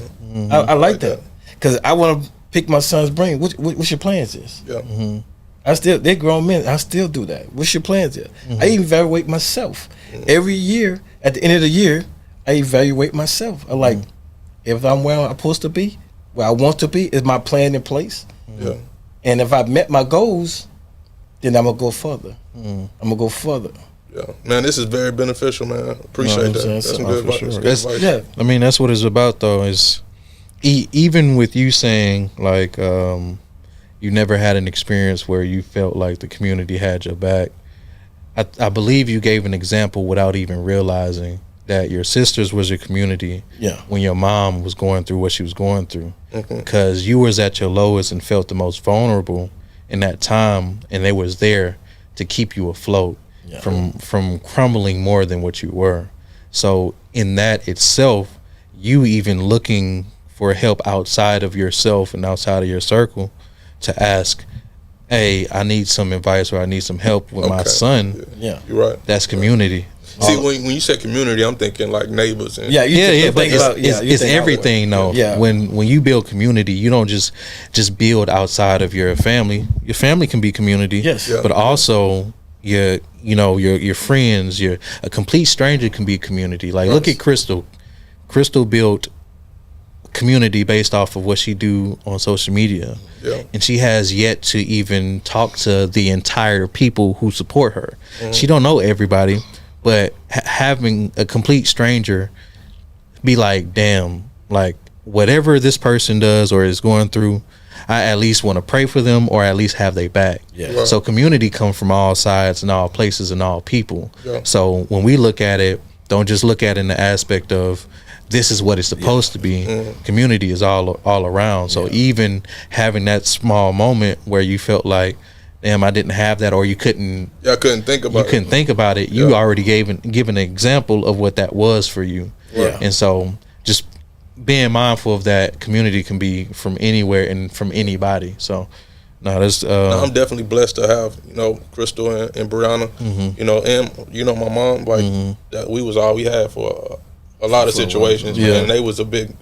Speaker 2: I like that because I want to pick my son's brain. What's your plans is? They're grown men. I still do that. What's your plans is? I evaluate myself every year. At the end of the year, I evaluate myself. I like if I'm where I'm supposed to be, where I want to be. Is my plan in place? And if I've met my goals, then I'm gonna go further. Yeah,
Speaker 3: man, this is very beneficial, man. Appreciate that. That's some good advice.
Speaker 1: I mean, that's what it's about, though. Is even with you saying like you never had an experience where you felt like the community had your back. I believe you gave an example without even realizing that your sisters was your community when your mom was going through what she was going through, because you was at your lowest and felt the most vulnerable in that time, and they was there to keep you afloat from crumbling more than what you were. So in that itself, you even looking for help outside of yourself and outside of your circle to ask, hey, I need some advice or I need some help with my son.
Speaker 3: You're right.
Speaker 1: That's community.
Speaker 3: See, when you say community, I'm thinking like neighbors. And
Speaker 1: but it's everything though. When you build community, you don't just build outside of your family. Your family can be community, but also your friends, a complete stranger can be community. Like look at Crystal. Crystal built community based off of what she do on social media, and she has yet to even talk to the entire people who support her. She don't know everybody. But having a complete stranger be like, damn, like whatever this person does or is going through, I at least want to pray for them or at least have their back. So community comes from all sides and all places and all people. So when we look at it, don't just look at it in the aspect of this is what it's supposed to be. Community is all around. So even having that small moment where you felt like, damn, I didn't have that, or you couldn't.
Speaker 3: I couldn't think about it.
Speaker 1: You couldn't think about it. You already gave an example of what that was for you. And so, just being mindful of that, community can be from anywhere and from anybody. So, that's.
Speaker 3: I'm definitely blessed to have Crystal and Brianna. And my mom. Like that, we was all we had for a lot of situations. And they was a big.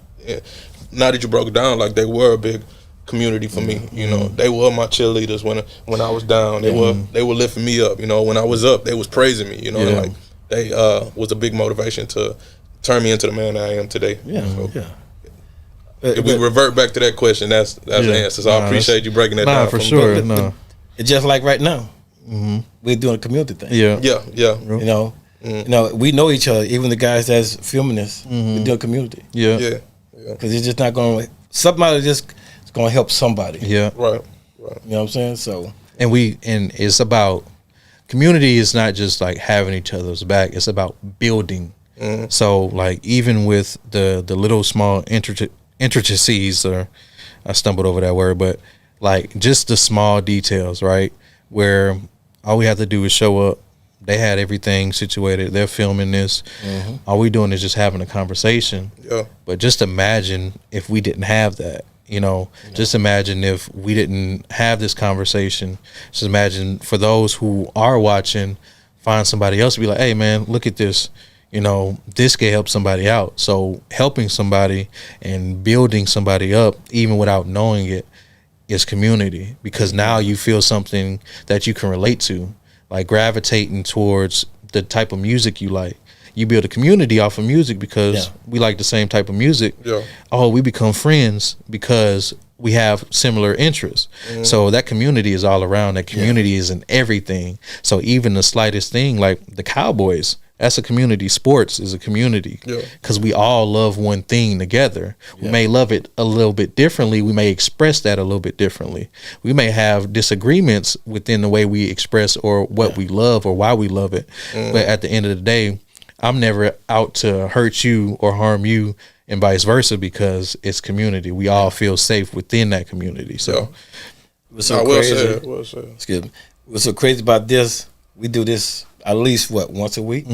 Speaker 3: Now that you broke it down, like they were a big community for me. You know, they were my cheerleaders when I was down. They were lifting me up. You know, when I was up, they was praising me. You know, like they was a big motivation to turn me into the man I am today. If we revert back to that question, that's the answer. So I appreciate you breaking that down
Speaker 1: for sure.
Speaker 2: It's just like right now, we're doing a community thing.
Speaker 3: Yeah.
Speaker 2: You know, we know each other. Even the guys that's filming this, we do a community. Because it's just not going. Somebody just is going to help somebody.
Speaker 3: Right.
Speaker 2: You know what I'm saying? So
Speaker 1: and it's about community. Is not just like having each other's back. It's about building. So like even with the little small intricacies, or I stumbled over that word, but like just the small details, right? Where all we have to do is show up. They had everything situated. They're filming this. All we doing is just having a conversation. But just imagine if we didn't have that. You know, just imagine if we didn't have this conversation. Just imagine for those who are watching, find somebody else to be like, hey man, look at this. You know, this can help somebody out. So helping somebody and building somebody up, even without knowing it, is community. Because now you feel something that you can relate to, like gravitating towards the type of music you like. You build a community off of music because we like the same type of music. Oh, we become friends because we have similar interests. So that community is all around. That community is in everything. So even the slightest thing, like the Cowboys, that's a community. Sports is a community because we all love one thing together. We may love it a little bit differently. We may express that a little bit differently. We may have disagreements within the way we express or what we love or why we love it. But at the end of the day, I'm never out to hurt you or harm you and vice versa because it's community. We all feel safe within that community. So
Speaker 2: what's so crazy? Excuse me. What's so crazy about this? We do this at least once a week.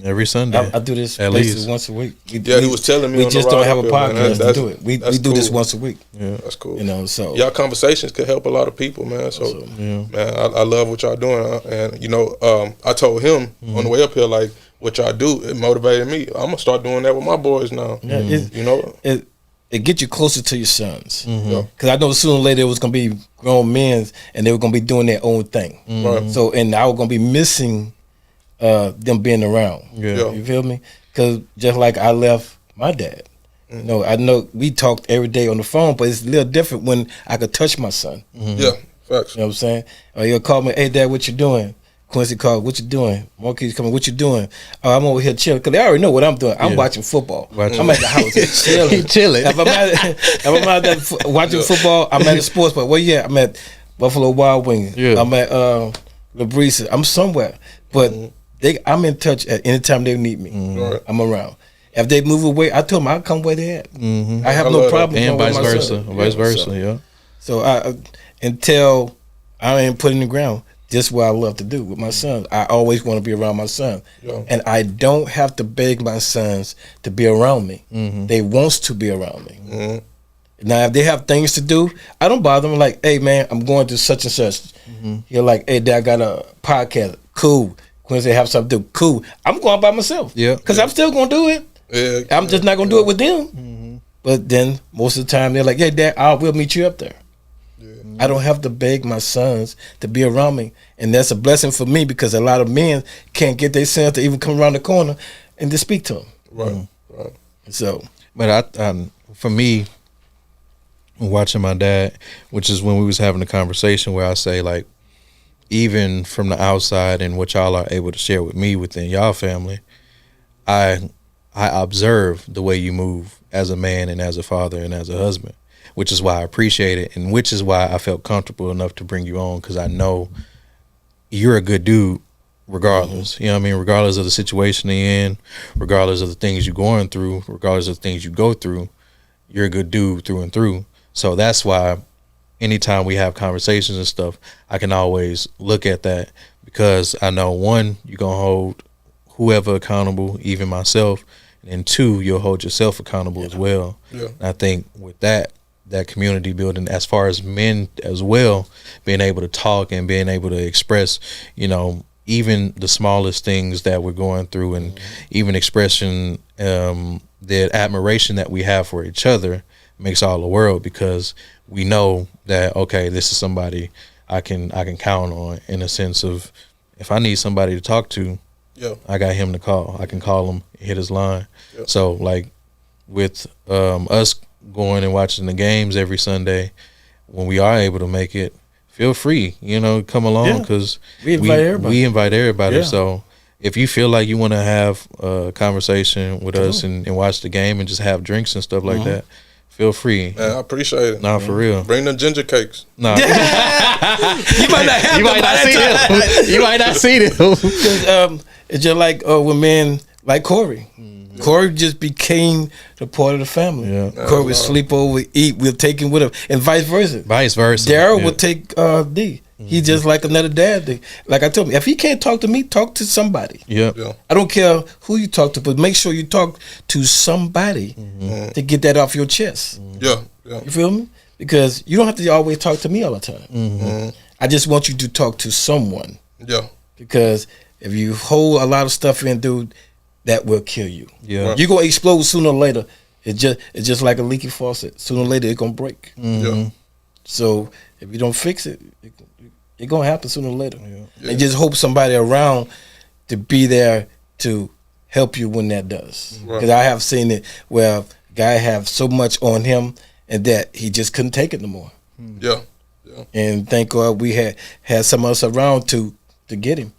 Speaker 1: Every Sunday.
Speaker 2: I do this
Speaker 1: at least
Speaker 2: once a week.
Speaker 3: He was telling me
Speaker 2: we just don't have a podcast
Speaker 3: to
Speaker 2: do it. We do this once a week.
Speaker 3: That's cool.
Speaker 2: You know, so
Speaker 3: y'all conversations could help a lot of people, man. So man, I love what y'all doing. And you know, I told him on the way up here, like, what y'all do, it motivated me. I'm gonna start doing that with my boys now. You know, it gets you closer to your sons. Because I know sooner or later it was gonna be grown men and they were gonna be doing their own thing. So and I was gonna be missing them being around. You feel me? Because just like I left my dad. You know, I know we talked every day on the phone, but it's a little different when I could touch my son. Facts.
Speaker 2: You know what I'm saying? Or he'll call me, hey dad, what you doing? Quincy called, what you doing? Marquis coming, what you doing? Oh, I'm over here chilling. Because they already know what I'm doing. I'm watching football. I'm at the house chilling. If I'm out there watching football, I'm at the sports bar. Well, yeah, I'm at Buffalo Wild Wings. I'm at Labrisa. I'm somewhere. But I'm in touch at any time they need me. I'm around. If they move away, I told them I'll come where they at. I have no problem.
Speaker 1: And vice versa.
Speaker 2: So until I ain't put in the ground, this is what I love to do with my sons. I always want to be around my son. And I don't have to beg my sons to be around me. They want to be around me. Now, if they have things to do, I don't bother them. Like, hey, man, I'm going to such and such. You're like, hey, Dad, I got a podcast. Cool. Quincy have something to do. Cool. I'm going by myself. Because I'm still going to do it. I'm just not going to do it with them. But then most of the time, they're like, hey, Dad, we'll meet you up there. I don't have to beg my sons to be around me. And that's a blessing for me because a lot of men can't get their sons to even come around the corner and to speak to them.
Speaker 3: Right.
Speaker 2: So,
Speaker 1: but for me, watching my dad, which is when we was having a conversation where I say, like, even from the outside and what y'all are able to share with me within y'all family, I observe the way you move as a man and as a father and as a husband, which is why I appreciate it and which is why I felt comfortable enough to bring you on, because I know you're a good dude regardless. You know what I mean? Regardless of the situation you're in, regardless of the things you're going through, regardless of the things you go through, you're a good dude through and through. So that's why anytime we have conversations and stuff, I can always look at that because I know, one, you're going to hold whoever accountable, even myself, and two, you'll hold yourself accountable as well. And I think with that community building, as far as men as well, being able to talk and being able to express, you know, even the smallest things that we're going through and even expressing the admiration that we have for each other makes all the world, because we know that, okay, this is somebody I can count on, in a sense of, if I need somebody to talk to, I got him to call. I can call him, hit his line. So like with us going and watching the games every Sunday, when we are able to make it, feel free, come along, because we invite everybody. So if you feel like you want to have a conversation with us and watch the game and just have drinks and stuff like that, feel free.
Speaker 3: Man, I appreciate it.
Speaker 1: Nah, for real.
Speaker 3: Bring them ginger cakes.
Speaker 1: Nah.
Speaker 2: You might not have them.
Speaker 1: You might not see them.
Speaker 2: Because it's just like with men like Corey. Corey just became the part of the family. Corey would sleep over, eat, we'll take him with him, and vice versa. Daryl would take D. He's just like another dad. Like I told him, if he can't talk to me, talk to somebody. I don't care who you talk to, but make sure you talk to somebody to get that off your chest. You feel me? Because you don't have to always talk to me all the time. I just want you to talk to someone. Because if you hold a lot of stuff in, dude, that will kill you. You're gonna explode sooner or later. It's just like a leaky faucet. Sooner or later, it's gonna break. So if you don't fix it, it's gonna happen sooner or later. And just hope somebody around to be there to help you when that does. Because I have seen it where a guy have so much on him and that he just couldn't take it no more. And thank God we had some of us around to get him.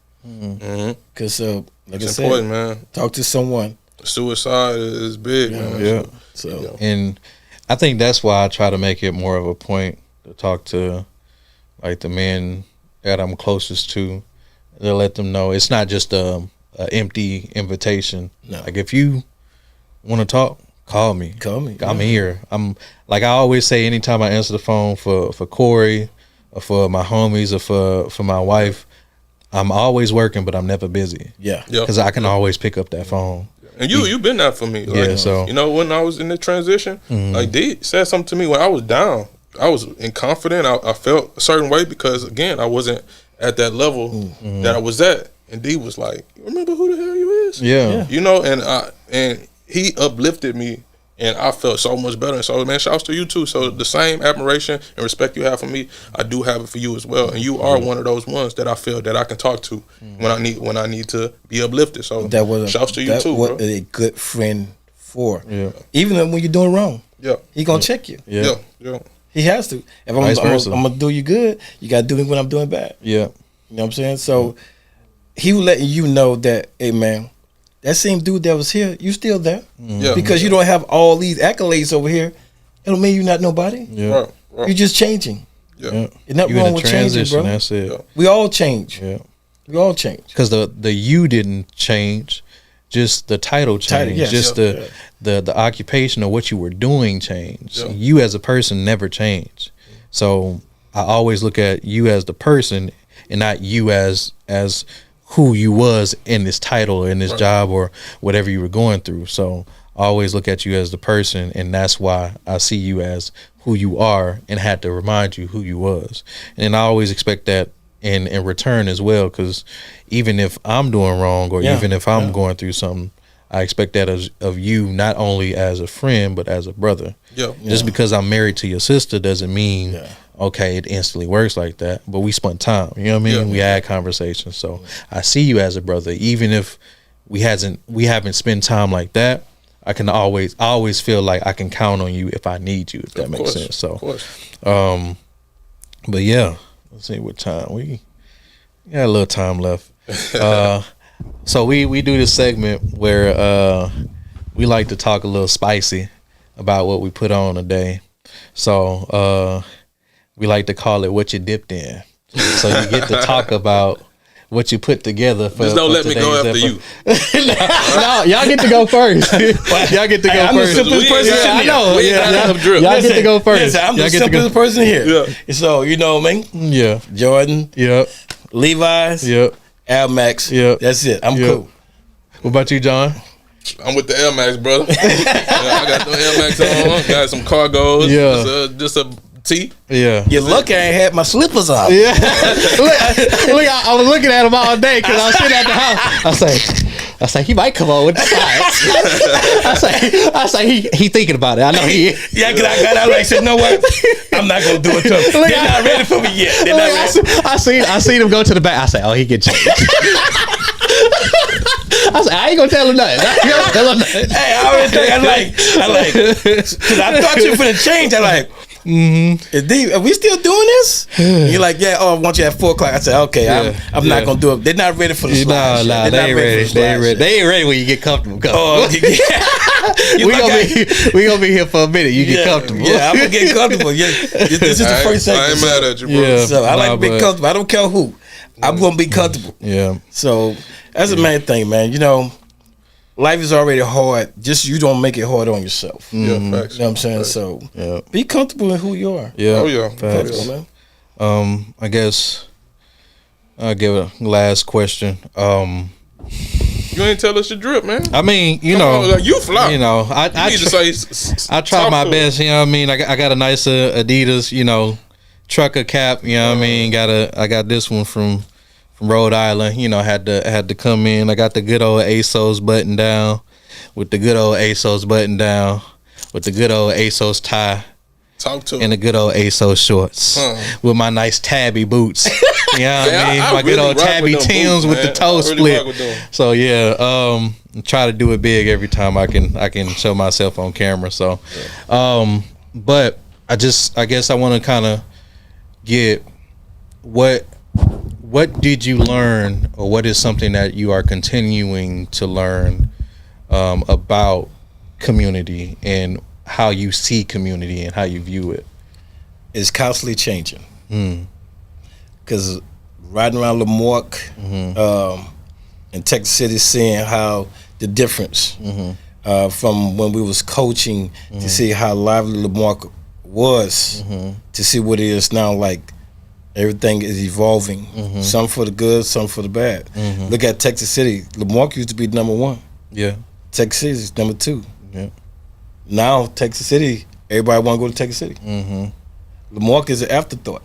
Speaker 2: Because like
Speaker 3: it's
Speaker 2: I said,
Speaker 3: important, man.
Speaker 2: Talk to someone.
Speaker 3: Suicide is big, man.
Speaker 2: So
Speaker 1: and I think that's why I try to make it more of a point to talk to like the men that I'm closest to, to let them know it's not just a empty invitation. Like if you want to talk, call me. I'm here. I'm like I always say, anytime I answer the phone for Corey or for my homies or for my wife, I'm always working, but I'm never busy. Because I can always pick up that phone.
Speaker 3: And you've been there for me. Like,
Speaker 1: so
Speaker 3: when I was in the transition, like D said something to me when I was down. I was inconfident. I felt a certain way because again I wasn't at that level that I was at. And D was like, "Remember who the hell you is?" And he uplifted me. And I felt so much better. And so, man, shouts to you too. So the same admiration and respect you have for me, I do have it for you as well. And you are one of those ones that I feel that I can talk to when I need to be uplifted. So shouts to you too, bro.
Speaker 2: What a good friend for. Even when you're doing wrong. He gonna check you. He has to. If I'm gonna do you good, you gotta do me when I'm doing bad. You know what I'm saying? So he was letting you know that, hey man, that same dude that was here, you still there. Because you don't have all these accolades over here, it don't mean you're not nobody. You're just changing. You're not wrong with changing, bro.
Speaker 1: That's it.
Speaker 2: We all change. We all change.
Speaker 1: Because the you didn't change, just the title changed. Just the occupation of what you were doing changed. You as a person never changed. So I always look at you as the person and not you as who you was in this title or in this job or whatever you were going through. So I always look at you as the person, and that's why I see you as who you are and had to remind you who you was. And I always expect that in return as well, because even if I'm doing wrong or even if I'm going through something, I expect that of you, not only as a friend but as a brother. Just because I'm married to your sister doesn't mean okay, it instantly works like that. But we spent time, you know what I mean? We had conversations. So I see you as a brother, even if we haven't spent time like that. I always feel like I can count on you if I need you, if that makes sense. So, but yeah, let's see what time we got. A little time left. So we do this segment where we like to talk a little spicy about what we put on a day. So we like to call it what you dipped in. So you get to talk about what you put together for.
Speaker 3: Just don't let me go after you.
Speaker 1: No, y'all get to go first. Y'all get to go
Speaker 2: I'm
Speaker 1: first.
Speaker 2: the simplest person here.
Speaker 1: I know. Y'all get to go first.
Speaker 2: Listen, I'm the simplest person here. So you know what I mean? Jordan. Levi's. Air Max. That's it. I'm cool.
Speaker 1: What about you, John?
Speaker 3: I'm with the Air Max, brother. I got the Air Max on. Got some cargos. Just a tee.
Speaker 2: You're lucky I ain't had my slippers on.
Speaker 1: Look, I was looking at them all day because I was sitting at the house. I say, I say he might come on with the science. I say he thinking about it. I know he is.
Speaker 2: Yeah, because I got out like, said, you know what? I'm not gonna do it to him. They're not ready for me yet. They're not ready.
Speaker 1: I seen him go to the back. I say, oh, he get changed. I said, I ain't gonna tell him nothing.
Speaker 2: Hey, I already think I like, because I thought you were finna change. I like. Are we still doing this? You're like, yeah. Oh, I want you at 4:00. I said, okay. Yeah, I'm not gonna do it. They're not ready for the slide.
Speaker 1: Nah, they ain't ready. They ain't ready when you get comfortable.
Speaker 2: Oh, yeah.
Speaker 1: we gonna be here for a minute. You get comfortable.
Speaker 2: Yeah, I'm gonna get comfortable. Yeah, this is the first segment.
Speaker 3: I ain't mad at you, bro.
Speaker 1: Yeah,
Speaker 2: so I like to be comfortable. I don't care who. I'm gonna be comfortable.
Speaker 1: Yeah.
Speaker 2: So that's the main thing, man. You know, life is already hard. Just you don't make it hard on yourself.
Speaker 3: Yeah, facts.
Speaker 2: You know what I'm saying?
Speaker 3: Facts.
Speaker 2: So be comfortable in who you are.
Speaker 1: Yeah.
Speaker 3: Oh yeah.
Speaker 1: Facts.
Speaker 2: Man.
Speaker 1: I guess I'll give a last question.
Speaker 3: You ain't tell us your drip, man.
Speaker 1: I mean, you
Speaker 3: Come
Speaker 1: know,
Speaker 3: on, like, you fly.
Speaker 1: You know, I try my best. You know what I mean? I got a nice Adidas, you know, trucker cap. You know what I mean? I got this one from Rhode Island. You know, had to come in. I got the good old ASOS button down with the good old ASOS button down with the good old ASOS tie.
Speaker 3: Talk to
Speaker 1: and the good old ASOS shorts with my nice tabby boots. You know what I mean? My good old tabby Tims with the toe split. So yeah, try to do it big every time I can show myself on camera. So, but I guess I want to kind of get what did you learn, or what is something that you are continuing to learn about community and how you see community and how you view it?
Speaker 2: It's constantly changing. Because riding around Lemoore in Texas City, seeing how the difference from when we was coaching to see how lively Lemoore was to see what it is now. Like everything is evolving, some for the good, some for the bad. Look at Texas City. Lemoore used to be number one. Yeah. Texas City is number two. Yeah. Now Texas City, everybody want to go to Texas City. Lemoore is an afterthought.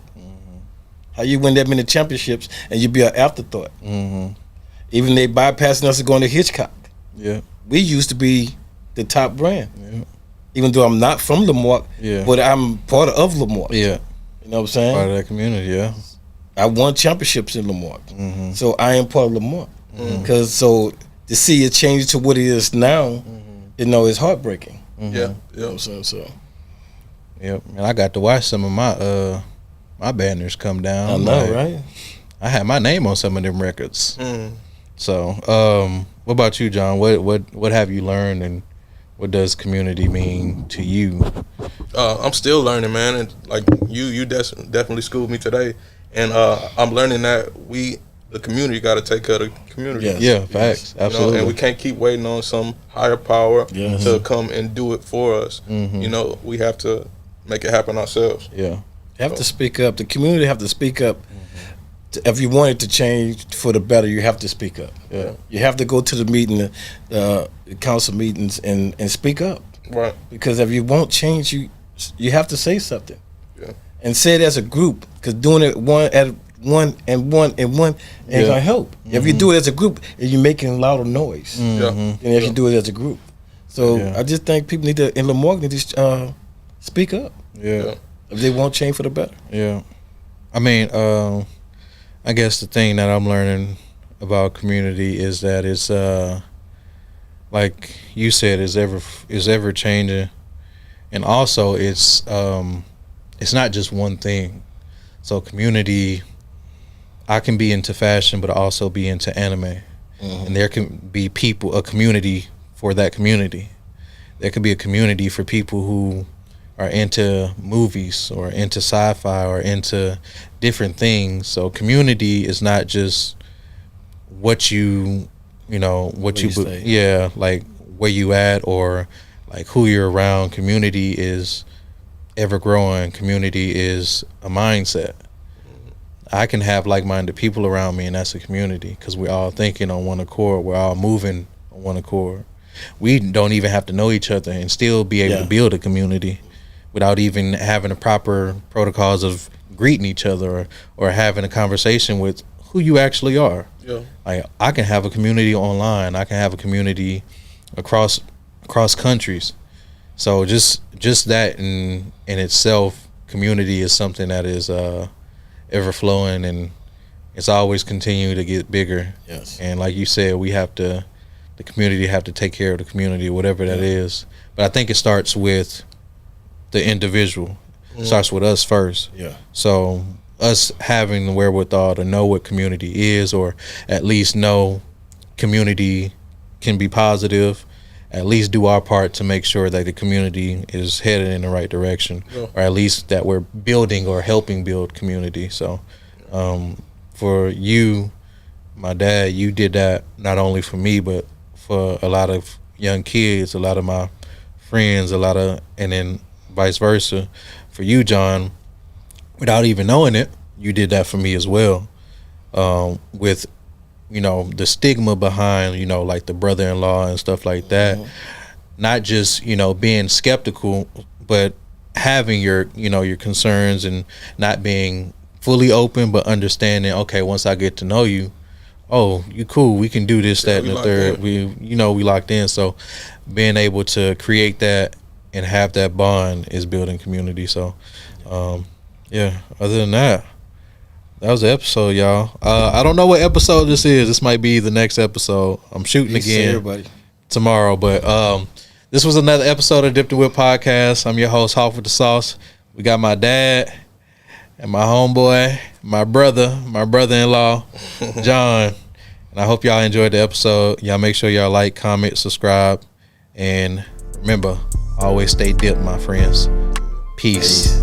Speaker 2: How you win that many championships and you be an afterthought? Even they bypassing us and going to Hitchcock. Yeah, we used to be the top brand. Yeah. Even though I'm not from Lemoore, but I'm part of Lemoore. Yeah, you know what I'm saying?
Speaker 1: Part of that community. Yeah,
Speaker 2: I won championships in Lemoore, so I am part of Lemoore. Because so to see it change to what it is now, you know, it's heartbreaking. Yeah, you know what I'm saying? So,
Speaker 1: yep, and I got to watch some of my banners come down.
Speaker 2: I know, right?
Speaker 1: I had my name on some of them records. So, what about you, John? What have you learned, and what does community mean to you?
Speaker 3: I'm still learning, man, and like you definitely schooled me today, and I'm learning that the community got to take care of the community.
Speaker 1: Yes. Yeah, facts, absolutely.
Speaker 3: You know, and we can't keep waiting on some higher power to come and do it for us. You know, we have to make it happen ourselves.
Speaker 1: Yeah,
Speaker 2: you have to speak up. The community have to speak up. If you want it to change for the better, you have to speak up. Yeah, you have to go to the meeting, the council meetings, and speak up.
Speaker 3: Right.
Speaker 2: Because if you won't change, you have to say something. Yeah. And say it as a group. Because doing it one ain't gonna help. If you do it as a group, you're making louder noise. Than if you do it as a group. So I just think people in Lemoore need to speak up.
Speaker 1: Yeah.
Speaker 2: If they won't change for the better.
Speaker 1: Yeah. I mean, I guess the thing that I'm learning about community is that it's like you said, is ever changing, and also it's not just one thing. So community, I can be into fashion, but also be into anime, and there can be a community for that community. There could be a community for people who are into movies or into sci-fi or into different things. So community is not just what you like where you at or like who you're around. Community is ever growing. Community is a mindset. I can have like-minded people around me, and that's a community because we're all thinking on one accord. We're all moving on one accord. We don't even have to know each other and still be able to build a community without even having the proper protocols of greeting each other or having a conversation with who you actually are.
Speaker 3: Yeah.
Speaker 1: Like I can have a community online. I can have a community across countries. So just that in itself, community is something that is ever flowing, and it's always continue to get bigger.
Speaker 2: Yes.
Speaker 1: And like you said, the community have to take care of the community, whatever that is. But I think it starts with the individual. It starts with us first.
Speaker 2: Yeah.
Speaker 1: So us having the wherewithal to know what community is, or at least know community can be positive, at least do our part to make sure that the community is headed in the right direction, or at least that we're building or helping build community. So for you, my dad, you did that not only for me, but for a lot of young kids, a lot of my friends, and then vice versa. For you, John, without even knowing it, you did that for me as well. With, the stigma behind, like the brother-in-law and stuff like that. Not just, being skeptical, but having your concerns and not being fully open, but understanding, okay, once I get to know you, oh, you cool, we can do this, that, and the third. We locked in. So being able to create that and have that bond is building community. So, other than that was the episode, y'all. I don't know what episode this is. This might be the next episode. I'm shooting again tomorrow. But this was another episode of DipdNWhipd Podcast. I'm your host, Hawk with the Sauce. We got my dad and my homeboy, my brother-in-law, John. And I hope y'all enjoyed the episode. Y'all make sure y'all like, comment, subscribe. And remember, always stay dipped, my friends. Peace.